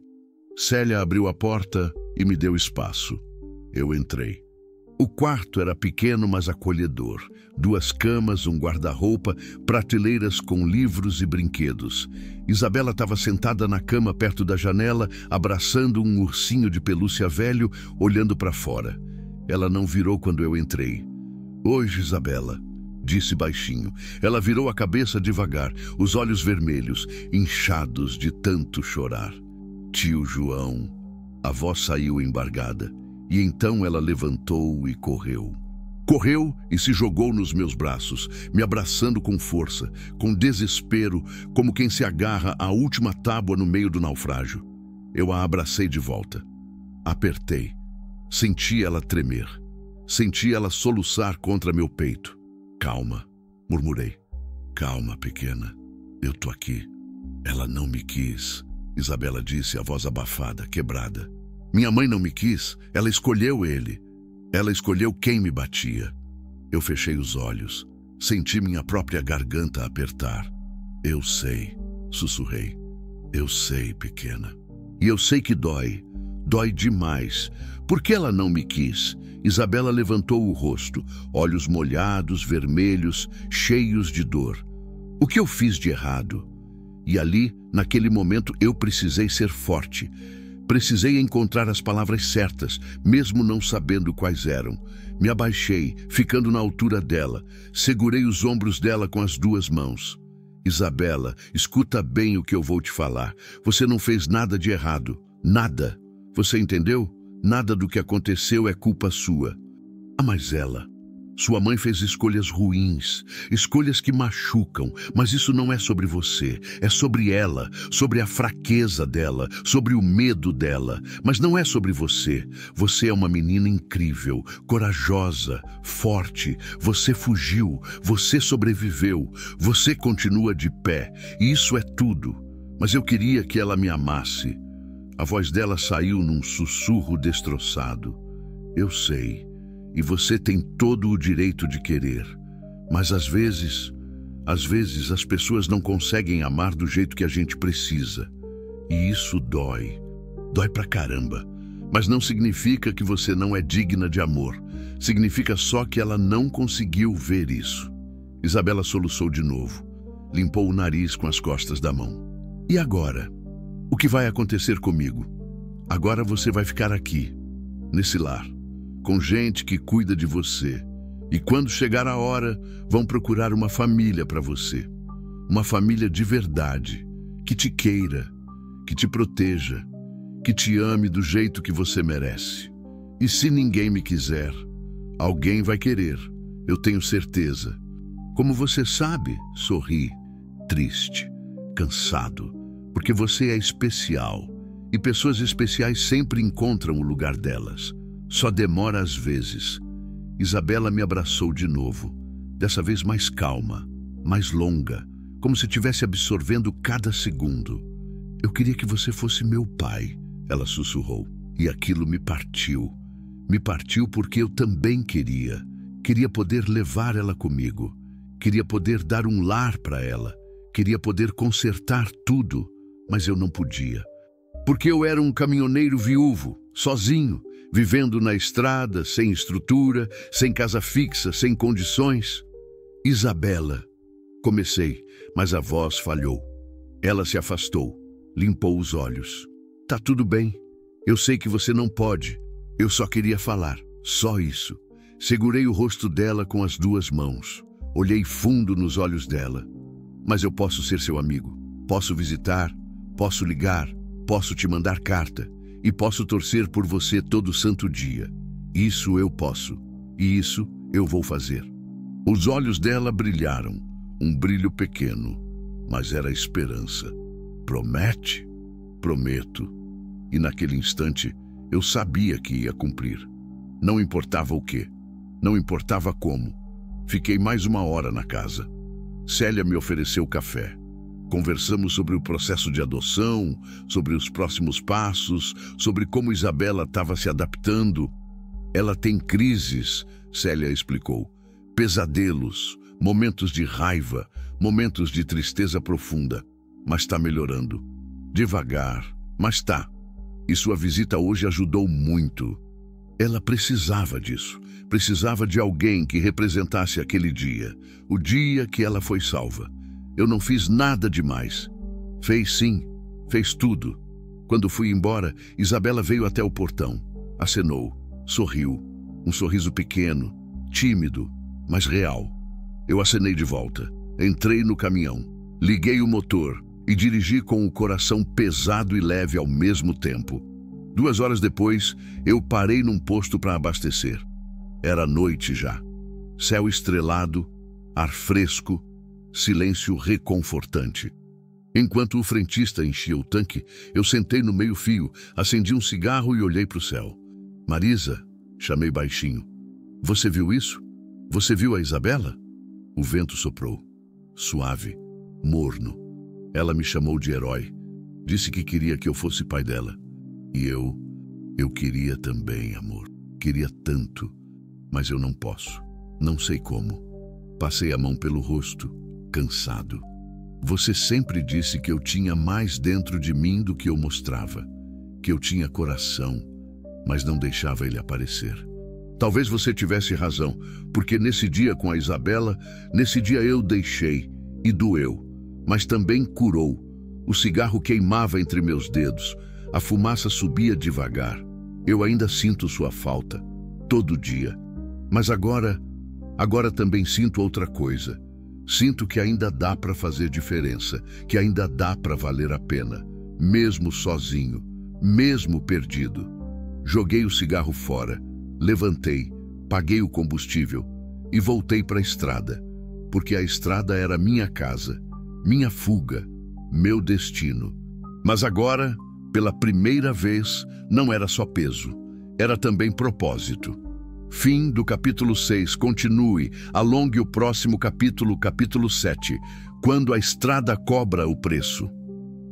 Célia abriu a porta e me deu espaço. Eu entrei. O quarto era pequeno, mas acolhedor. 2 camas, um guarda-roupa, prateleiras com livros e brinquedos. Isabela estava sentada na cama perto da janela, abraçando um ursinho de pelúcia velho, olhando para fora. Ela não virou quando eu entrei. Hoje, Isabela, disse baixinho. Ela virou a cabeça devagar, os olhos vermelhos, inchados de tanto chorar. Tio João. A voz saiu embargada. E então ela levantou e correu. Correu e se jogou nos meus braços, me abraçando com força, com desespero, como quem se agarra à última tábua no meio do naufrágio. Eu a abracei de volta. Apertei. Senti ela tremer. Senti ela soluçar contra meu peito. Calma, murmurei. Calma, pequena. Eu tô aqui. Ela não me quis, Isabela disse, a voz abafada, quebrada. Minha mãe não me quis, ela escolheu ele. Ela escolheu quem me batia. Eu fechei os olhos. Senti minha própria garganta apertar. Eu sei, sussurrei. Eu sei, pequena. E eu sei que dói. Dói demais. Por que ela não me quis? Isabela levantou o rosto, olhos molhados, vermelhos, cheios de dor. O que eu fiz de errado? E ali, naquele momento, eu precisei ser forte. Precisei encontrar as palavras certas, mesmo não sabendo quais eram. Me abaixei, ficando na altura dela. Segurei os ombros dela com as 2 mãos. Isabela, escuta bem o que eu vou te falar. Você não fez nada de errado. Nada. Você entendeu? Nada do que aconteceu é culpa sua. Ah, mas ela... Sua mãe fez escolhas ruins, escolhas que machucam, mas isso não é sobre você, é sobre ela, sobre a fraqueza dela, sobre o medo dela, mas não é sobre você. Você é uma menina incrível, corajosa, forte, você fugiu, você sobreviveu, você continua de pé, e isso é tudo. Mas eu queria que ela me amasse. A voz dela saiu num sussurro destroçado. Eu sei. E você tem todo o direito de querer. Mas às vezes as pessoas não conseguem amar do jeito que a gente precisa. E isso dói. Dói pra caramba. Mas não significa que você não é digna de amor. Significa só que ela não conseguiu ver isso. Isabela soluçou de novo. Limpou o nariz com as costas da mão. E agora? O que vai acontecer comigo? Agora você vai ficar aqui, nesse lar, com gente que cuida de você. E quando chegar a hora, vão procurar uma família para você. Uma família de verdade, que te queira, que te proteja, que te ame do jeito que você merece. E se ninguém me quiser, alguém vai querer, eu tenho certeza. Como você sabe, sorri, triste, cansado, porque você é especial. E pessoas especiais sempre encontram o lugar delas. Só demora às vezes. Isabela me abraçou de novo, dessa vez mais calma, mais longa, como se estivesse absorvendo cada segundo. Eu queria que você fosse meu pai, ela sussurrou, e aquilo me partiu. Me partiu porque eu também queria. Queria poder levar ela comigo. Queria poder dar um lar para ela. Queria poder consertar tudo, mas eu não podia. Porque eu era um caminhoneiro viúvo, sozinho, vivendo na estrada, sem estrutura, sem casa fixa, sem condições. Isabela, comecei, mas a voz falhou. Ela se afastou, limpou os olhos. Tá tudo bem. Eu sei que você não pode. Eu só queria falar, só isso. Segurei o rosto dela com as 2 mãos. Olhei fundo nos olhos dela. Mas eu posso ser seu amigo. Posso visitar, posso ligar, Posso te mandar carta e posso torcer por você todo santo dia. Isso eu posso e isso eu vou fazer. Os olhos dela brilharam, um brilho pequeno, mas era esperança. Promete? Prometo. E naquele instante eu sabia que ia cumprir. Não importava o quê, não importava como. Fiquei mais 1 hora na casa. Célia me ofereceu café. Conversamos sobre o processo de adoção, sobre os próximos passos, sobre como Isabela estava se adaptando. Ela tem crises, Célia explicou, pesadelos, momentos de raiva, momentos de tristeza profunda, mas está melhorando. Devagar, mas está. E sua visita hoje ajudou muito. Ela precisava disso. Precisava de alguém que representasse aquele dia, o dia que ela foi salva. Eu não fiz nada demais. Fez sim, fez tudo. Quando fui embora, Isabela veio até o portão, acenou, sorriu, um sorriso pequeno, tímido, mas real. Eu acenei de volta, entrei no caminhão, liguei o motor e dirigi com o coração pesado e leve ao mesmo tempo. 2 horas depois, eu parei num posto para abastecer. Era noite já. Céu estrelado, ar fresco, silêncio reconfortante. Enquanto o frentista enchia o tanque, eu sentei no meio-fio, acendi um cigarro e olhei para o céu. Marisa, chamei baixinho. Você viu isso? Você viu a Isabela? O vento soprou. Suave, morno. Ela me chamou de herói. Disse que queria que eu fosse pai dela. E eu queria também, amor. Queria tanto, mas eu não posso. Não sei como. Passei a mão pelo rosto, cansado. Você sempre disse que eu tinha mais dentro de mim do que eu mostrava, que eu tinha coração, mas não deixava ele aparecer. Talvez você tivesse razão, porque nesse dia com a Isabela, nesse dia eu deixei e doeu, mas também curou. O cigarro queimava entre meus dedos, a fumaça subia devagar. Eu ainda sinto sua falta, todo dia. Mas agora também sinto outra coisa. Sinto que ainda dá para fazer diferença, que ainda dá para valer a pena, mesmo sozinho, mesmo perdido. Joguei o cigarro fora, levantei, paguei o combustível e voltei para a estrada, porque a estrada era minha casa, minha fuga, meu destino. Mas agora, pela primeira vez, não era só peso, era também propósito. Fim do capítulo 6. Continue, alongue o próximo capítulo, capítulo 7, quando a estrada cobra o preço.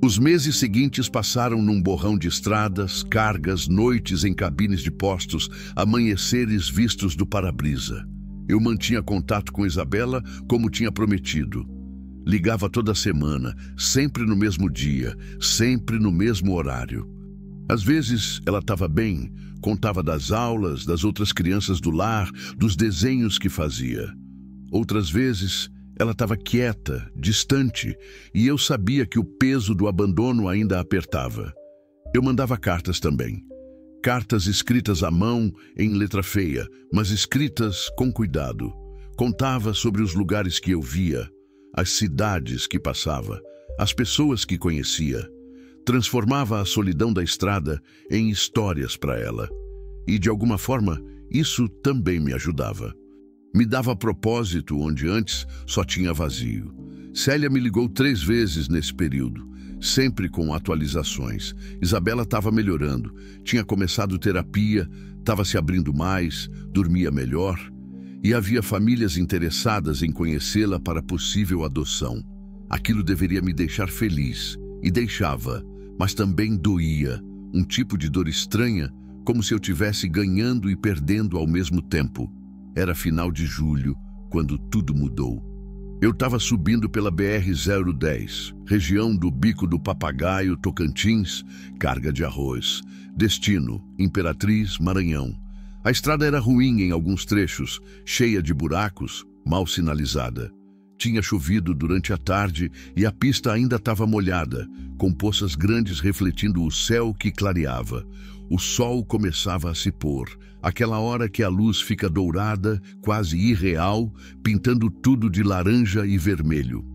Os meses seguintes passaram num borrão de estradas, cargas, noites em cabines de postos, amanheceres vistos do para-brisa. Eu mantinha contato com Isabela como tinha prometido. Ligava toda semana, sempre no mesmo dia, sempre no mesmo horário. Às vezes ela estava bem, contava das aulas, das outras crianças do lar, dos desenhos que fazia. Outras vezes ela estava quieta, distante, e eu sabia que o peso do abandono ainda a apertava. Eu mandava cartas também. Cartas escritas à mão, em letra feia, mas escritas com cuidado. Contava sobre os lugares que eu via, as cidades que passava, as pessoas que conhecia. Transformava a solidão da estrada em histórias para ela. E, de alguma forma, isso também me ajudava. Me dava propósito onde antes só tinha vazio. Célia me ligou 3 vezes nesse período, sempre com atualizações. Isabela estava melhorando, tinha começado terapia, estava se abrindo mais, dormia melhor. E havia famílias interessadas em conhecê-la para possível adoção. Aquilo deveria me deixar feliz, e deixava, mas também doía, um tipo de dor estranha, como se eu tivesse ganhando e perdendo ao mesmo tempo. Era final de julho, quando tudo mudou. Eu estava subindo pela BR-010, região do Bico do Papagaio, Tocantins, carga de arroz. Destino, Imperatriz, Maranhão. A estrada era ruim em alguns trechos, cheia de buracos, mal sinalizada. Tinha chovido durante a tarde e a pista ainda estava molhada, com poças grandes refletindo o céu que clareava. O sol começava a se pôr, aquela hora que a luz fica dourada, quase irreal, pintando tudo de laranja e vermelho.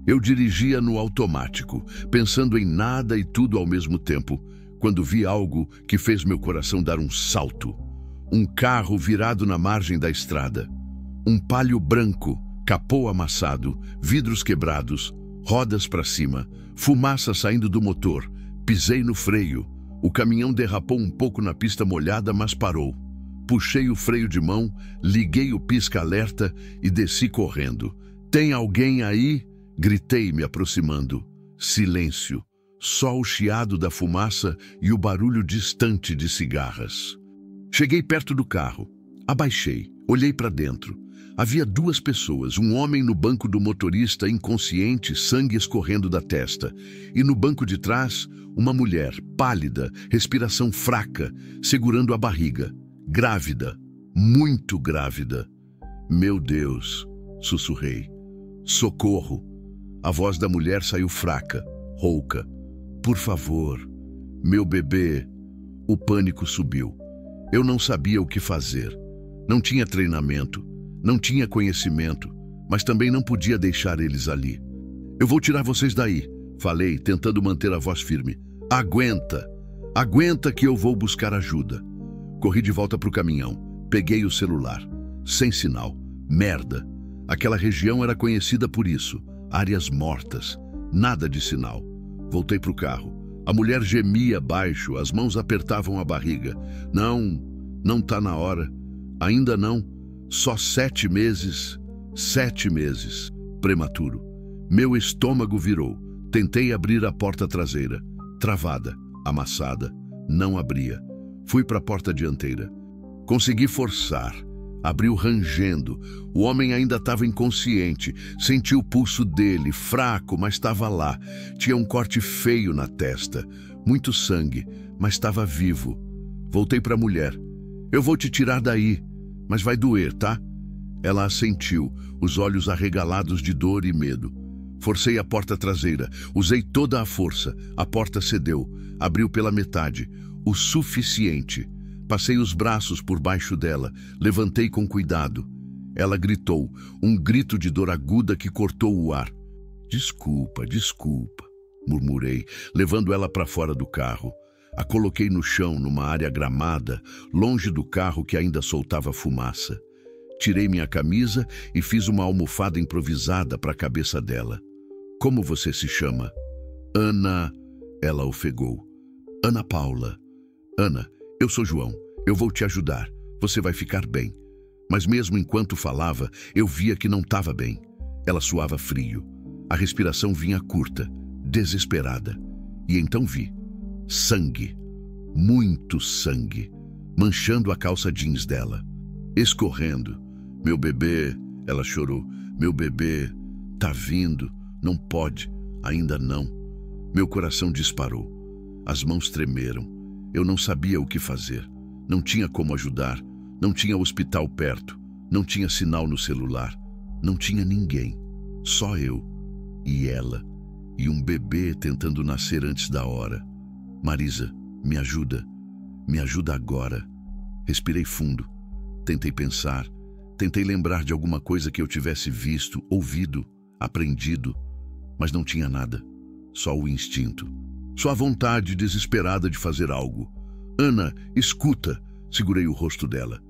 Eu dirigia no automático, pensando em nada e tudo ao mesmo tempo, quando vi algo que fez meu coração dar um salto. Um carro virado na margem da estrada. Um Palio branco, capô amassado, vidros quebrados, rodas para cima, fumaça saindo do motor. Pisei no freio. O caminhão derrapou um pouco na pista molhada, mas parou. Puxei o freio de mão, liguei o pisca-alerta e desci correndo. "Tem alguém aí?" Gritei, me aproximando. Silêncio. Só o chiado da fumaça e o barulho distante de cigarras. Cheguei perto do carro. Abaixei. Olhei para dentro. Havia 2 pessoas, um homem no banco do motorista inconsciente, sangue escorrendo da testa, e no banco de trás, uma mulher, pálida, respiração fraca, segurando a barriga, grávida, muito grávida. "Meu Deus", sussurrei. "Socorro!" A voz da mulher saiu fraca, rouca. "Por favor, meu bebê." O pânico subiu. Eu não sabia o que fazer. Não tinha treinamento. Não tinha conhecimento, mas também não podia deixar eles ali. "Eu vou tirar vocês daí", falei, tentando manter a voz firme. "Aguenta! Aguenta que eu vou buscar ajuda." Corri de volta para o caminhão. Peguei o celular. Sem sinal. Merda. Aquela região era conhecida por isso. Áreas mortas. Nada de sinal. Voltei para o carro. A mulher gemia baixo, as mãos apertavam a barriga. Não tá na hora. Ainda não. Só 7 meses. 7 meses. Prematuro. Meu estômago virou. Tentei abrir a porta traseira. Travada. Amassada. Não abria. Fui para a porta dianteira. Consegui forçar. Abriu rangendo. O homem ainda estava inconsciente. Senti o pulso dele, fraco, mas estava lá. Tinha um corte feio na testa. Muito sangue, mas estava vivo. Voltei para a mulher. "Eu vou te tirar daí, mas vai doer, tá?" Ela assentiu, os olhos arregalados de dor e medo. Forcei a porta traseira. Usei toda a força. A porta cedeu. Abriu pela metade. O suficiente. Passei os braços por baixo dela. Levantei com cuidado. Ela gritou, um grito de dor aguda que cortou o ar. Desculpa, murmurei, levando ela para fora do carro. A coloquei no chão, numa área gramada, longe do carro que ainda soltava fumaça. Tirei minha camisa e fiz uma almofada improvisada para a cabeça dela. "Como você se chama?" "Ana", ela ofegou. "Ana Paula." "Ana, eu sou João. Eu vou te ajudar. Você vai ficar bem." Mas mesmo enquanto falava, eu via que não estava bem. Ela suava frio. A respiração vinha curta, desesperada. E então vi sangue. Muito sangue. Manchando a calça jeans dela. Escorrendo. "Meu bebê", ela chorou. "Meu bebê tá vindo. Não pode. Ainda não." Meu coração disparou. As mãos tremeram. Eu não sabia o que fazer. Não tinha como ajudar. Não tinha hospital perto. Não tinha sinal no celular. Não tinha ninguém. Só eu. E ela. E um bebê tentando nascer antes da hora. "Marisa, me ajuda. Me ajuda agora." Respirei fundo. Tentei pensar. Tentei lembrar de alguma coisa que eu tivesse visto, ouvido, aprendido. Mas não tinha nada. Só o instinto. Só a vontade desesperada de fazer algo. "Ana, escuta." Segurei o rosto dela.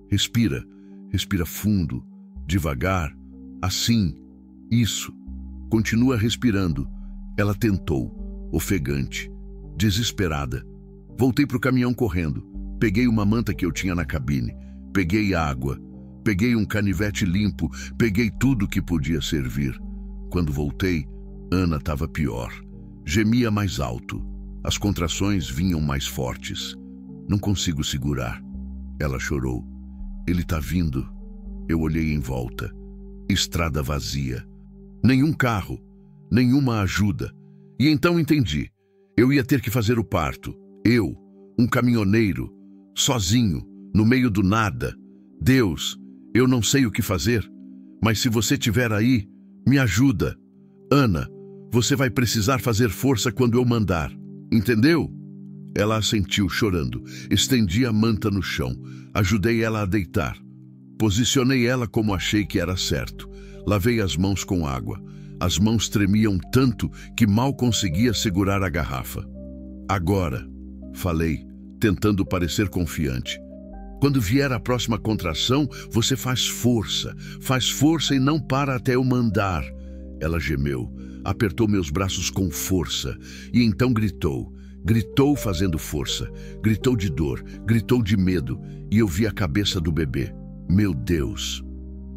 "Respira. Respira fundo. Devagar. Assim. Isso." Continua respirando. Ela tentou, ofegante, desesperada. Voltei para o caminhão correndo. Peguei uma manta que eu tinha na cabine. Peguei água. Peguei um canivete limpo. Peguei tudo que podia servir. Quando voltei, Ana estava pior. Gemia mais alto. As contrações vinham mais fortes. "Não consigo segurar." Ela chorou. "Ele tá vindo." Eu olhei em volta. Estrada vazia. Nenhum carro. Nenhuma ajuda. E então entendi. Eu ia ter que fazer o parto. Eu, um caminhoneiro, sozinho, no meio do nada. "Deus, eu não sei o que fazer, mas se você estiver aí, me ajuda. Ana, você vai precisar fazer força quando eu mandar. Entendeu?" Ela assentiu, chorando. Estendi a manta no chão. Ajudei ela a deitar. Posicionei ela como achei que era certo. Lavei as mãos com água. As mãos tremiam tanto que mal conseguia segurar a garrafa. Agora, falei, tentando parecer confiante. Quando vier a próxima contração, você faz força e não para até eu mandar. Ela gemeu, apertou meus braços com força e então gritou. Gritou fazendo força, gritou de dor, gritou de medo e eu vi a cabeça do bebê. Meu Deus!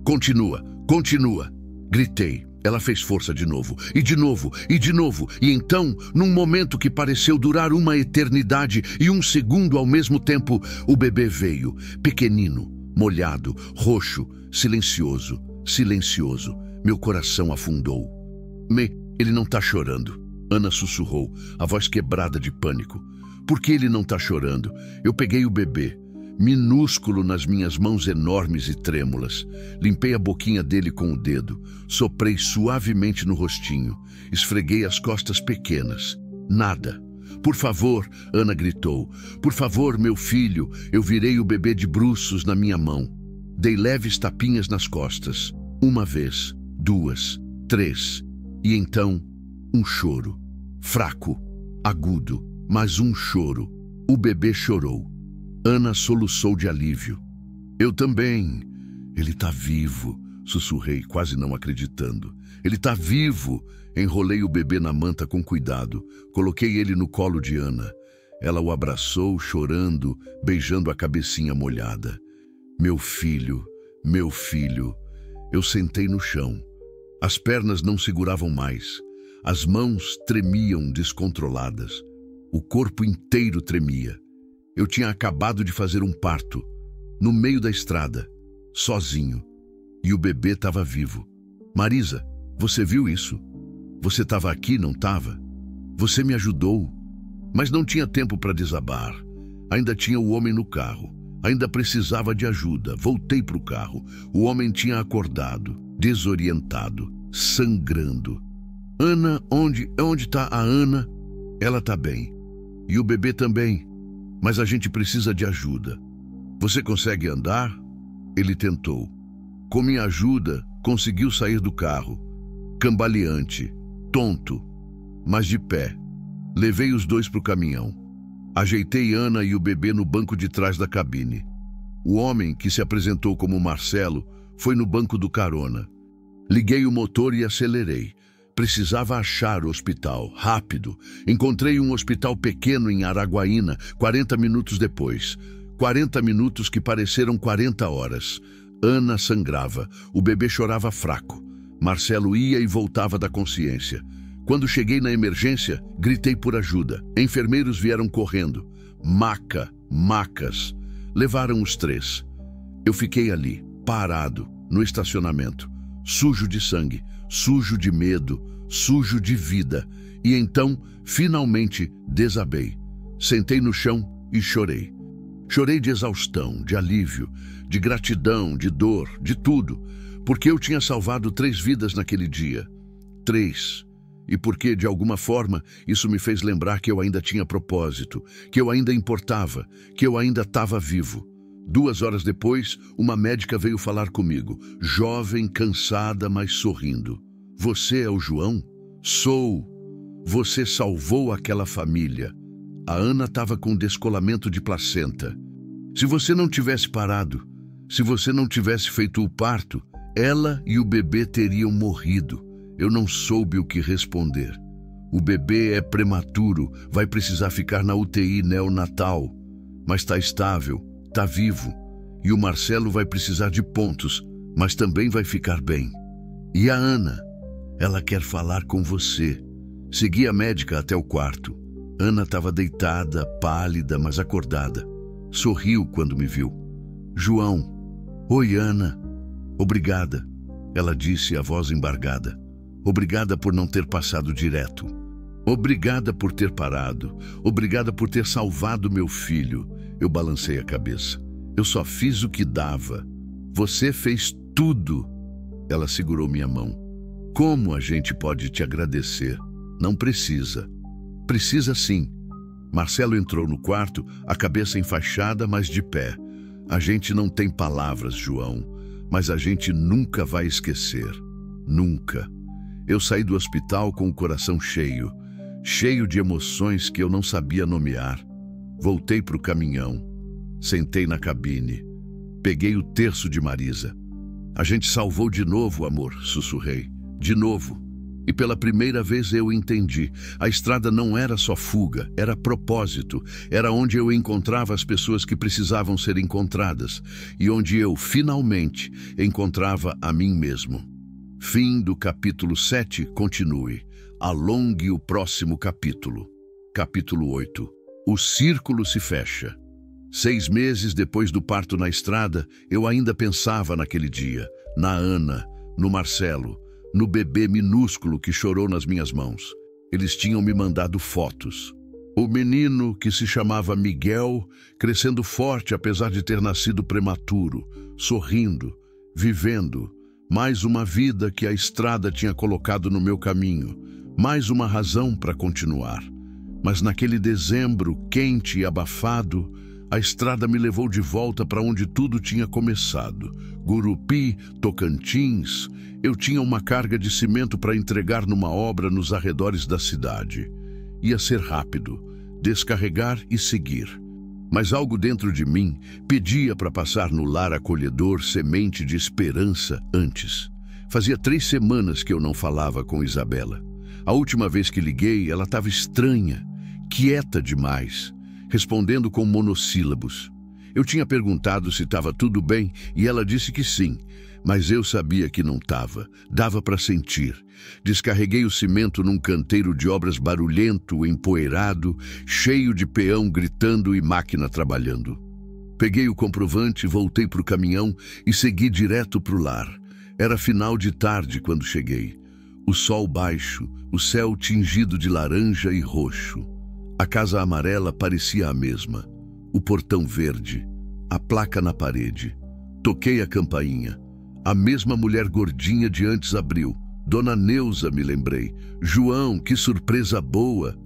Continua, continua! Gritei. Ela fez força de novo, e de novo, e de novo. E então, num momento que pareceu durar uma eternidade e um segundo ao mesmo tempo, o bebê veio, pequenino, molhado, roxo, silencioso, silencioso. Meu coração afundou. Ele não tá chorando. Ana sussurrou, a voz quebrada de pânico. Por que ele não tá chorando? Eu peguei o bebê, minúsculo nas minhas mãos enormes e trêmulas. Limpei a boquinha dele com o dedo, soprei suavemente no rostinho, esfreguei as costas pequenas. Nada. Por favor, Ana gritou. Por favor, meu filho. Eu virei o bebê de bruços na minha mão. Dei leves tapinhas nas costas. 1 vez, 2, 3. E então, um choro. Fraco, agudo, mas um choro. O bebê chorou. Ana soluçou de alívio. Eu também. Ele tá vivo, sussurrei, quase não acreditando. Ele tá vivo. Enrolei o bebê na manta com cuidado. Coloquei ele no colo de Ana. Ela o abraçou, chorando, beijando a cabecinha molhada. Meu filho, meu filho. Eu sentei no chão. As pernas não seguravam mais. As mãos tremiam descontroladas. O corpo inteiro tremia. Eu tinha acabado de fazer um parto, no meio da estrada, sozinho. E o bebê estava vivo. Marisa, você viu isso? Você estava aqui, não estava? Você me ajudou. Mas não tinha tempo para desabar. Ainda tinha o homem no carro. Ainda precisava de ajuda. Voltei para o carro. O homem tinha acordado, desorientado, sangrando. Ana, onde está a Ana? Ela está bem. E o bebê também. Mas a gente precisa de ajuda. Você consegue andar? Ele tentou. Com minha ajuda, conseguiu sair do carro. Cambaleante, tonto, mas de pé. Levei os dois para o caminhão. Ajeitei Ana e o bebê no banco de trás da cabine. O homem, que se apresentou como Marcelo, foi no banco do carona. Liguei o motor e acelerei. Precisava achar o hospital, rápido. Encontrei um hospital pequeno em Araguaína, 40 minutos depois. 40 minutos que pareceram 40 horas. Ana sangrava, o bebê chorava fraco. Marcelo ia e voltava da consciência. Quando cheguei na emergência, gritei por ajuda. Enfermeiros vieram correndo. Macas. Levaram os 3. Eu fiquei ali, parado, no estacionamento, sujo de sangue, sujo de medo, sujo de vida. E então, finalmente, desabei. Sentei no chão e chorei. Chorei de exaustão, de alívio, de gratidão, de dor, de tudo. Porque eu tinha salvado 3 vidas naquele dia. 3. E porque, de alguma forma, isso me fez lembrar que eu ainda tinha propósito, que eu ainda importava, que eu ainda estava vivo. 2 horas depois, uma médica veio falar comigo, jovem, cansada, mas sorrindo. Você é o João? Sou. Você salvou aquela família. A Ana estava com descolamento de placenta. Se você não tivesse parado, se você não tivesse feito o parto, ela e o bebê teriam morrido. Eu não soube o que responder. O bebê é prematuro, vai precisar ficar na UTI neonatal. Mas está estável, está vivo. E o Marcelo vai precisar de pontos, mas também vai ficar bem. E a Ana? Ela quer falar com você. Segui a médica até o quarto. Ana estava deitada, pálida, mas acordada. Sorriu quando me viu. João. Oi, Ana. Obrigada. Ela disse, a voz embargada. Obrigada por não ter passado direto. Obrigada por ter parado. Obrigada por ter salvado meu filho. Eu balancei a cabeça. Eu só fiz o que dava. Você fez tudo. Ela segurou minha mão. Como a gente pode te agradecer? Não precisa. Precisa sim. Marcelo entrou no quarto, a cabeça enfaixada, mas de pé. A gente não tem palavras, João, mas a gente nunca vai esquecer. Nunca. Eu saí do hospital com o coração cheio, cheio de emoções que eu não sabia nomear. Voltei para o caminhão, sentei na cabine, peguei o terço de Marisa. A gente salvou de novo, amor, sussurrei. De novo. E pela primeira vez eu entendi. A estrada não era só fuga, era propósito. Era onde eu encontrava as pessoas que precisavam ser encontradas. E onde eu, finalmente, encontrava a mim mesmo. Fim do capítulo 7, continue. Alongue o próximo capítulo. Capítulo 8. O círculo se fecha. 6 meses depois do parto na estrada, eu ainda pensava naquele dia, na Ana, no Marcelo, no bebê minúsculo que chorou nas minhas mãos. Eles tinham me mandado fotos. O menino, que se chamava Miguel, crescendo forte apesar de ter nascido prematuro, sorrindo, vivendo, mais uma vida que a estrada tinha colocado no meu caminho, mais uma razão para continuar. Mas naquele dezembro quente e abafado, a estrada me levou de volta para onde tudo tinha começado. Gurupi, Tocantins. Eu tinha uma carga de cimento para entregar numa obra nos arredores da cidade. Ia ser rápido, descarregar e seguir. Mas algo dentro de mim pedia para passar no lar acolhedor semente de esperança antes. Fazia 3 semanas que eu não falava com Isabela. A última vez que liguei, ela estava estranha, quieta demais, respondendo com monossílabos. Eu tinha perguntado se estava tudo bem e ela disse que sim, mas eu sabia que não estava. Dava para sentir. Descarreguei o cimento num canteiro de obras barulhento, empoeirado, cheio de peão gritando e máquina trabalhando. Peguei o comprovante, voltei para o caminhão e segui direto para o lar. Era final de tarde quando cheguei. O sol baixo, o céu tingido de laranja e roxo. A casa amarela parecia a mesma. O portão verde, a placa na parede. Toquei a campainha. A mesma mulher gordinha de antes abriu. Dona Neuza, me lembrei. João, que surpresa boa.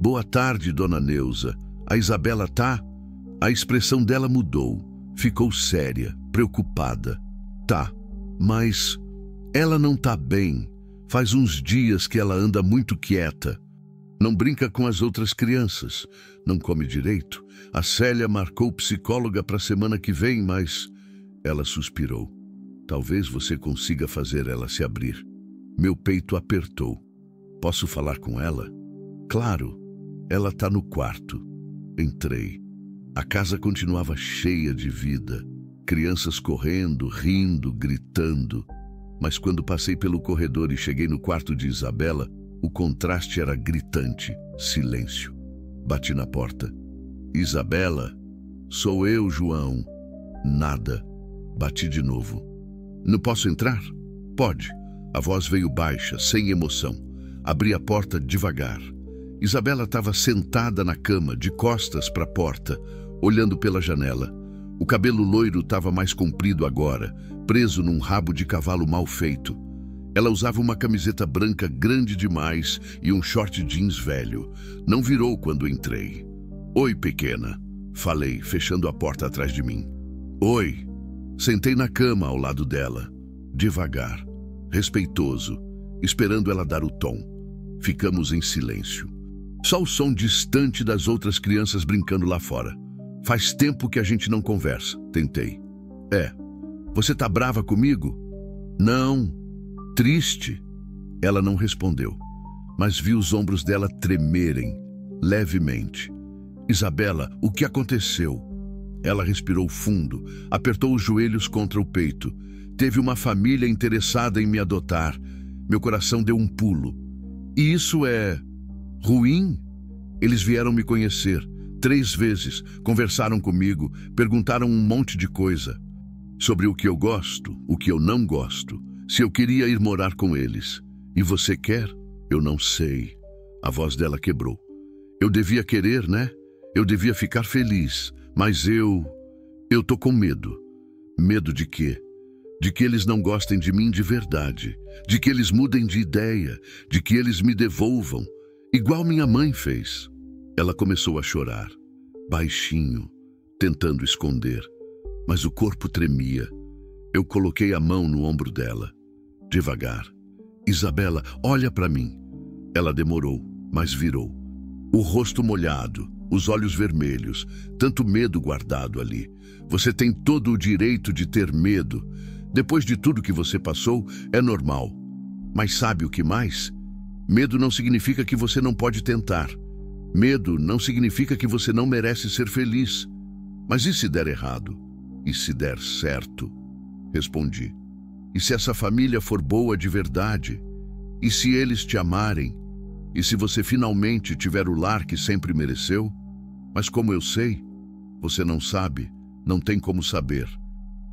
Boa tarde, Dona Neuza. A Isabela tá? A expressão dela mudou. Ficou séria, preocupada. Tá, mas ela não tá bem. Faz uns dias que ela anda muito quieta. Não brinca com as outras crianças, não come direito. A Célia marcou psicóloga para a semana que vem, mas... Ela suspirou. Talvez você consiga fazer ela se abrir. Meu peito apertou. Posso falar com ela? Claro. Ela está no quarto. Entrei. A casa continuava cheia de vida. Crianças correndo, rindo, gritando. Mas quando passei pelo corredor e cheguei no quarto de Isabela, o contraste era gritante. Silêncio. Bati na porta. Isabela? Sou eu, João. Nada. Bati de novo. Não posso entrar? Pode. A voz veio baixa, sem emoção. Abri a porta devagar. Isabela estava sentada na cama, de costas para a porta, olhando pela janela. O cabelo loiro estava mais comprido agora, preso num rabo de cavalo mal feito. Ela usava uma camiseta branca grande demais e um short jeans velho. Não virou quando entrei. Oi, pequena, falei, fechando a porta atrás de mim. Oi. Sentei na cama ao lado dela, devagar, respeitoso, esperando ela dar o tom. Ficamos em silêncio. Só o som distante das outras crianças brincando lá fora. Faz tempo que a gente não conversa, tentei. Você tá brava comigo? Não. Triste? Ela não respondeu, mas vi os ombros dela tremerem, levemente. Isabela, o que aconteceu? Ela respirou fundo, apertou os joelhos contra o peito. Teve uma família interessada em me adotar. Meu coração deu um pulo. E isso é... ruim? Eles vieram me conhecer 3 vezes, conversaram comigo, perguntaram um monte de coisa. Sobre o que eu gosto, o que eu não gosto. Se eu queria ir morar com eles. E você quer? Eu não sei. A voz dela quebrou. Eu devia querer, né? Eu devia ficar feliz. Mas eu tô com medo. Medo de quê? De que eles não gostem de mim de verdade. De que eles mudem de ideia. De que eles me devolvam. Igual minha mãe fez. Ela começou a chorar. Baixinho, tentando esconder. Mas o corpo tremia. Eu coloquei a mão no ombro dela. Devagar. Isabela, olha para mim. Ela demorou, mas virou. O rosto molhado, os olhos vermelhos, tanto medo guardado ali. Você tem todo o direito de ter medo. Depois de tudo que você passou, é normal. Mas sabe o que mais? Medo não significa que você não pode tentar. Medo não significa que você não merece ser feliz. Mas e se der errado? E se der certo? Respondi. E se essa família for boa de verdade? E se eles te amarem? E se você finalmente tiver o lar que sempre mereceu? Mas como eu sei, você não sabe, não tem como saber.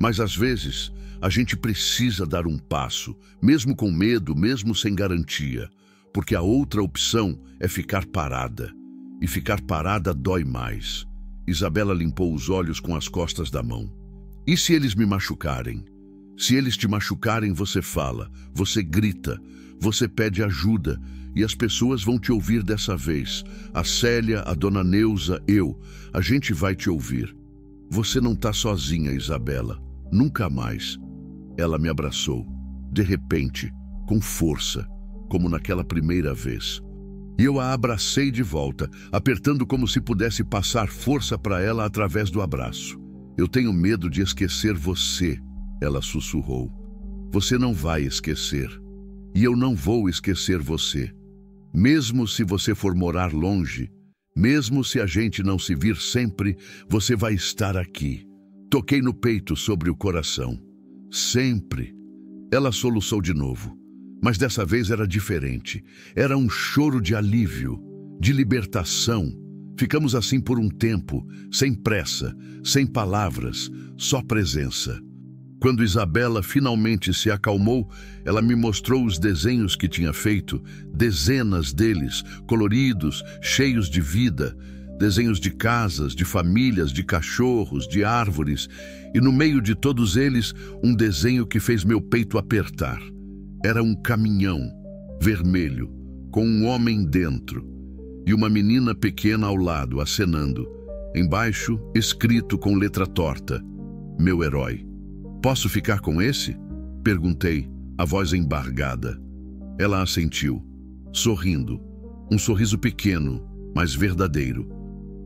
Mas às vezes, a gente precisa dar um passo, mesmo com medo, mesmo sem garantia, porque a outra opção é ficar parada. E ficar parada dói mais. Isabela limpou os olhos com as costas da mão. E se eles me machucarem? Se eles te machucarem, você fala, você grita, você pede ajuda e as pessoas vão te ouvir dessa vez. A Célia, a dona Neuza, a gente vai te ouvir. Você não está sozinha, Isabela. Nunca mais. Ela me abraçou, de repente, com força, como naquela primeira vez. E eu a abracei de volta, apertando como se pudesse passar força para ela através do abraço. Eu tenho medo de esquecer você, ela sussurrou. Você não vai esquecer. E eu não vou esquecer você. Mesmo se você for morar longe, mesmo se a gente não se vir sempre, você vai estar aqui. Toquei no peito sobre o coração. Sempre. Ela soluçou de novo. Mas dessa vez era diferente. Era um choro de alívio, de libertação. Ficamos assim por um tempo, sem pressa, sem palavras, só presença. Quando Isabela finalmente se acalmou, ela me mostrou os desenhos que tinha feito, dezenas deles, coloridos, cheios de vida, desenhos de casas, de famílias, de cachorros, de árvores, e no meio de todos eles, um desenho que fez meu peito apertar. Era um caminhão, vermelho, com um homem dentro, e uma menina pequena ao lado, acenando. Embaixo, escrito com letra torta, meu herói. Posso ficar com esse? Perguntei, a voz embargada. Ela assentiu, sorrindo, um sorriso pequeno, mas verdadeiro.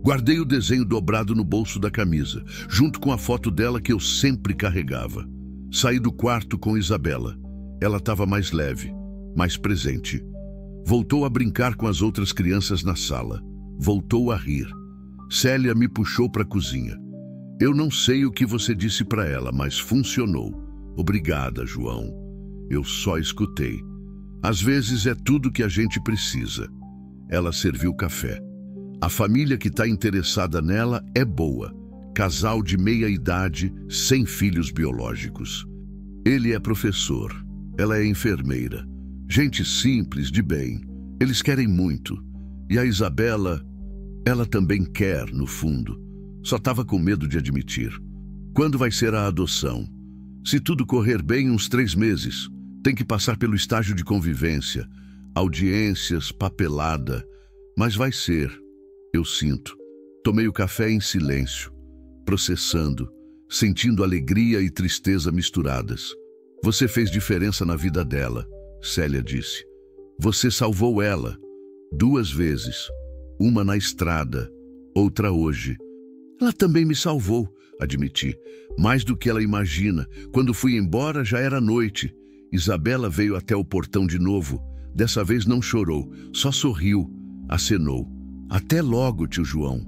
Guardei o desenho dobrado no bolso da camisa, junto com a foto dela que eu sempre carregava. Saí do quarto com Isabela. Ela estava mais leve, mais presente. Voltou a brincar com as outras crianças na sala. Voltou a rir. Célia me puxou para a cozinha. Eu não sei o que você disse para ela, mas funcionou. Obrigada, João. Eu só escutei. Às vezes é tudo que a gente precisa. Ela serviu café. A família que está interessada nela é boa. Casal de meia idade, sem filhos biológicos. Ele é professor. Ela é enfermeira. Gente simples, de bem. Eles querem muito. E a Isabela, ela também quer, no fundo. Só estava com medo de admitir. Quando vai ser a adoção? Se tudo correr bem, uns 3 meses. Tem que passar pelo estágio de convivência. Audiências, papelada. Mas vai ser. Eu sinto. Tomei o café em silêncio, processando, sentindo alegria e tristeza misturadas. Você fez diferença na vida dela, Célia disse. Você salvou ela 2 vezes, uma na estrada, outra hoje. Ela também me salvou, admiti. Mais do que ela imagina. Quando fui embora já era noite. Isabela veio até o portão de novo. Dessa vez não chorou, só sorriu, acenou. Até logo, tio João.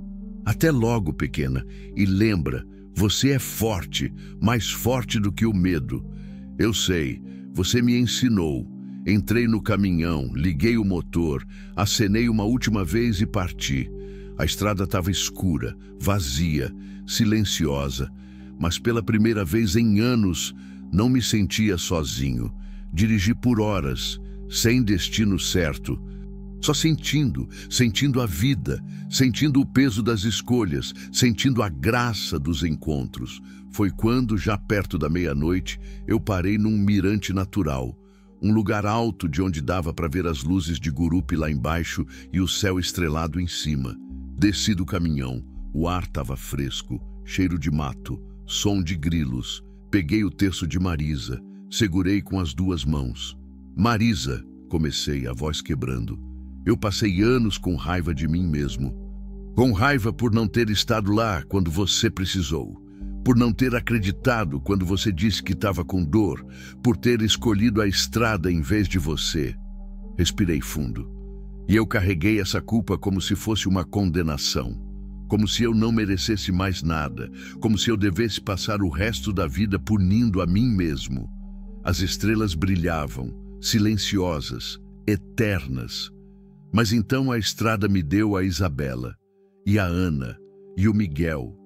Até logo, pequena. E lembra, você é forte, mais forte do que o medo. Eu sei, você me ensinou. Entrei no caminhão, liguei o motor, acenei uma última vez e parti. A estrada estava escura, vazia, silenciosa, mas pela primeira vez em anos não me sentia sozinho. Dirigi por horas, sem destino certo, só sentindo a vida, sentindo o peso das escolhas, sentindo a graça dos encontros. Foi quando, já perto da meia-noite, eu parei num mirante natural, um lugar alto de onde dava para ver as luzes de Gurupi lá embaixo e o céu estrelado em cima. Desci do caminhão, o ar estava fresco, cheiro de mato, som de grilos. Peguei o terço de Marisa, segurei com as 2 mãos. Marisa, comecei, a voz quebrando. Eu passei anos com raiva de mim mesmo. Com raiva por não ter estado lá quando você precisou. Por não ter acreditado quando você disse que estava com dor. Por ter escolhido a estrada em vez de você. Respirei fundo. E eu carreguei essa culpa como se fosse uma condenação. Como se eu não merecesse mais nada. Como se eu devesse passar o resto da vida punindo a mim mesmo. As estrelas brilhavam, silenciosas, eternas. Mas então a estrada me deu a Isabela, e a Ana, e o Miguel,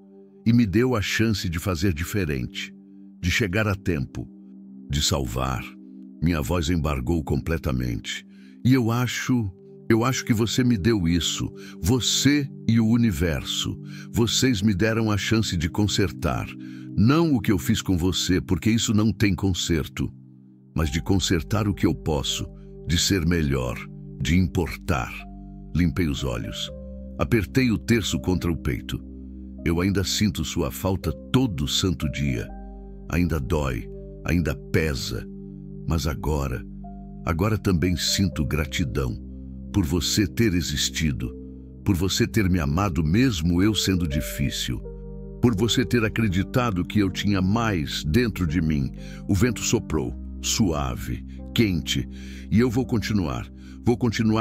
e me deu a chance de fazer diferente, de chegar a tempo, de salvar. Minha voz embargou completamente. E eu acho que você me deu isso, você e o universo. Vocês me deram a chance de consertar. Não o que eu fiz com você, porque isso não tem conserto, mas de consertar o que eu posso, de ser melhor, de importar. Limpei os olhos. Apertei o terço contra o peito. Eu ainda sinto sua falta todo santo dia. Ainda dói, ainda pesa. Mas agora também sinto gratidão por você ter existido, por você ter me amado mesmo eu sendo difícil, por você ter acreditado que eu tinha mais dentro de mim. O vento soprou, suave, quente, e eu vou continuar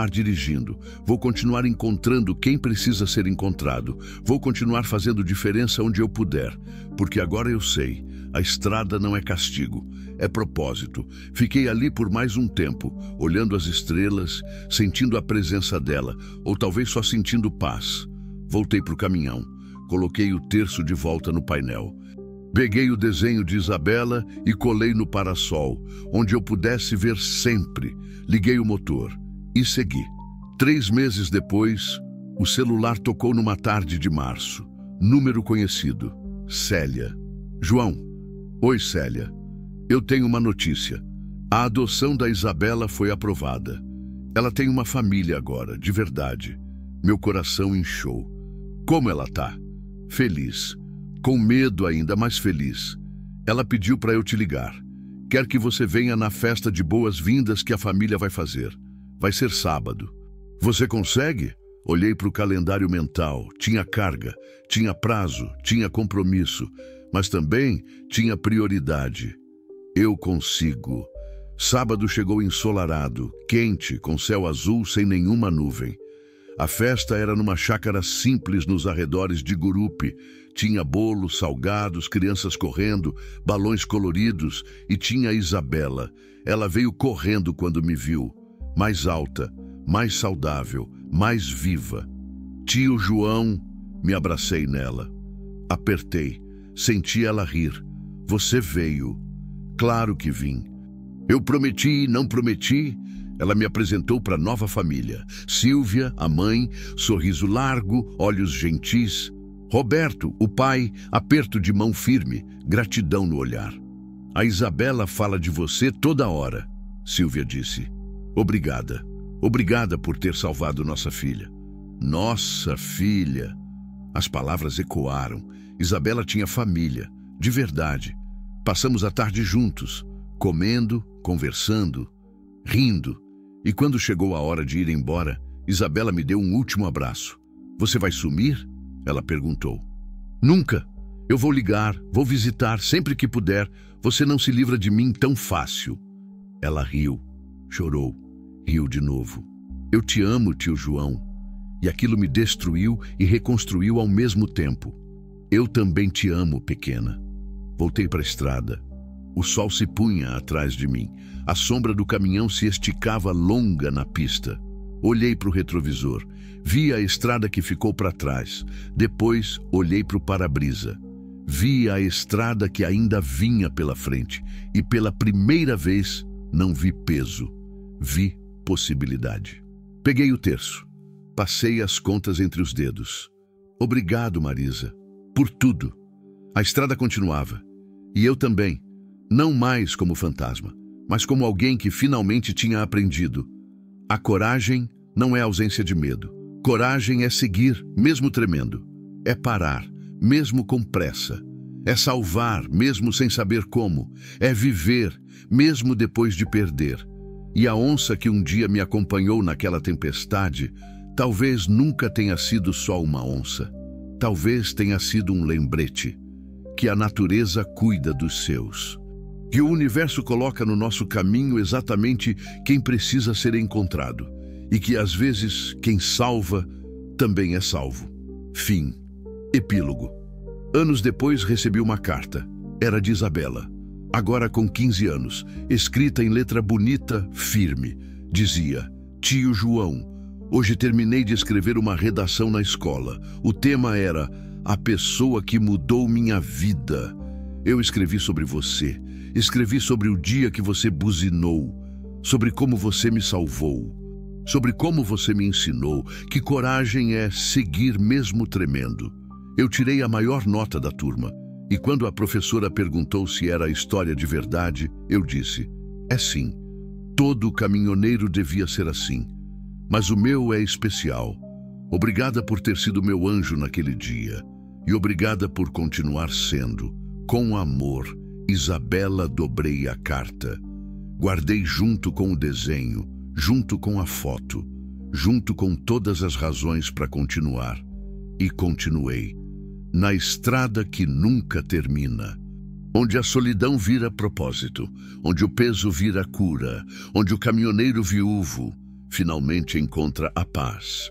dirigindo, vou continuar encontrando quem precisa ser encontrado, vou continuar fazendo diferença onde eu puder, porque agora eu sei, a estrada não é castigo, é propósito. Fiquei ali por mais um tempo, olhando as estrelas, sentindo a presença dela, ou talvez só sentindo paz. Voltei para o caminhão, coloquei o terço de volta no painel. Peguei o desenho de Isabela e colei no parasol, onde eu pudesse ver sempre. Liguei o motor e segui. 3 meses depois, o celular tocou numa tarde de março. Número conhecido. Célia. João. Oi, Célia. Eu tenho uma notícia. A adoção da Isabela foi aprovada. Ela tem uma família agora, de verdade. Meu coração inchou. Como ela tá? Feliz. Com medo ainda, mas feliz. Ela pediu para eu te ligar. Quer que você venha na festa de boas-vindas que a família vai fazer. Vai ser sábado. Você consegue? Olhei para o calendário mental. Tinha carga, tinha prazo, tinha compromisso, mas também tinha prioridade. Eu consigo. Sábado chegou ensolarado, quente, com céu azul sem nenhuma nuvem. A festa era numa chácara simples nos arredores de Gurupi. Tinha bolo, salgados, crianças correndo, balões coloridos e tinha a Isabela. Ela veio correndo quando me viu. Mais alta, mais saudável, mais viva. Tio João, me abracei nela. Apertei, senti ela rir. Você veio. Claro que vim. Eu prometi e não prometi. Ela me apresentou para a nova família. Silvia, a mãe, sorriso largo, olhos gentis. Roberto, o pai, aperto de mão firme, gratidão no olhar. A Isabela fala de você toda hora, Silvia disse. Obrigada. Obrigada por ter salvado nossa filha. Nossa filha. As palavras ecoaram. Isabela tinha família, de verdade. Passamos a tarde juntos, comendo, conversando, rindo. E quando chegou a hora de ir embora, Isabela me deu um último abraço. Você vai sumir? Ela perguntou. Nunca. Eu vou ligar, vou visitar sempre que puder. Você não se livra de mim tão fácil. Ela riu, chorou, riu de novo. Eu te amo, tio João. E aquilo me destruiu e reconstruiu ao mesmo tempo. Eu também te amo, pequena. Voltei para a estrada. O sol se punha atrás de mim. A sombra do caminhão se esticava longa na pista. Olhei para o retrovisor. Vi a estrada que ficou para trás. Depois, olhei para o para-brisa. Vi a estrada que ainda vinha pela frente. E pela primeira vez, não vi peso. Vi possibilidade. Peguei o terço. Passei as contas entre os dedos. Obrigado, Marisa, por tudo. A estrada continuava. E eu também. Não mais como fantasma, mas como alguém que finalmente tinha aprendido. A coragem não é ausência de medo. Coragem é seguir, mesmo tremendo. É parar, mesmo com pressa. É salvar, mesmo sem saber como. É viver, mesmo depois de perder. E a onça que um dia me acompanhou naquela tempestade, talvez nunca tenha sido só uma onça. Talvez tenha sido um lembrete que a natureza cuida dos seus. Que o universo coloca no nosso caminho exatamente quem precisa ser encontrado. E que às vezes quem salva também é salvo. Fim. Epílogo. Anos depois recebi uma carta. Era de Isabela, agora com 15 anos, escrita em letra bonita, firme. Dizia: Tio João, hoje terminei de escrever uma redação na escola. O tema era A Pessoa que Mudou Minha Vida. Eu escrevi sobre você, escrevi sobre o dia que você buzinou, sobre como você me salvou, sobre como você me ensinou que coragem é seguir mesmo tremendo. Eu tirei a maior nota da turma, e quando a professora perguntou se era a história de verdade, eu disse: é sim, todo caminhoneiro devia ser assim, mas o meu é especial. Obrigada por ter sido meu anjo naquele dia, e obrigada por continuar sendo. Com amor, Isabela. Dobrei a carta. Guardei junto com o desenho, junto com a foto, junto com todas as razões para continuar. E continuei. Na estrada que nunca termina. Onde a solidão vira propósito, onde o peso vira cura, onde o caminhoneiro viúvo finalmente encontra a paz.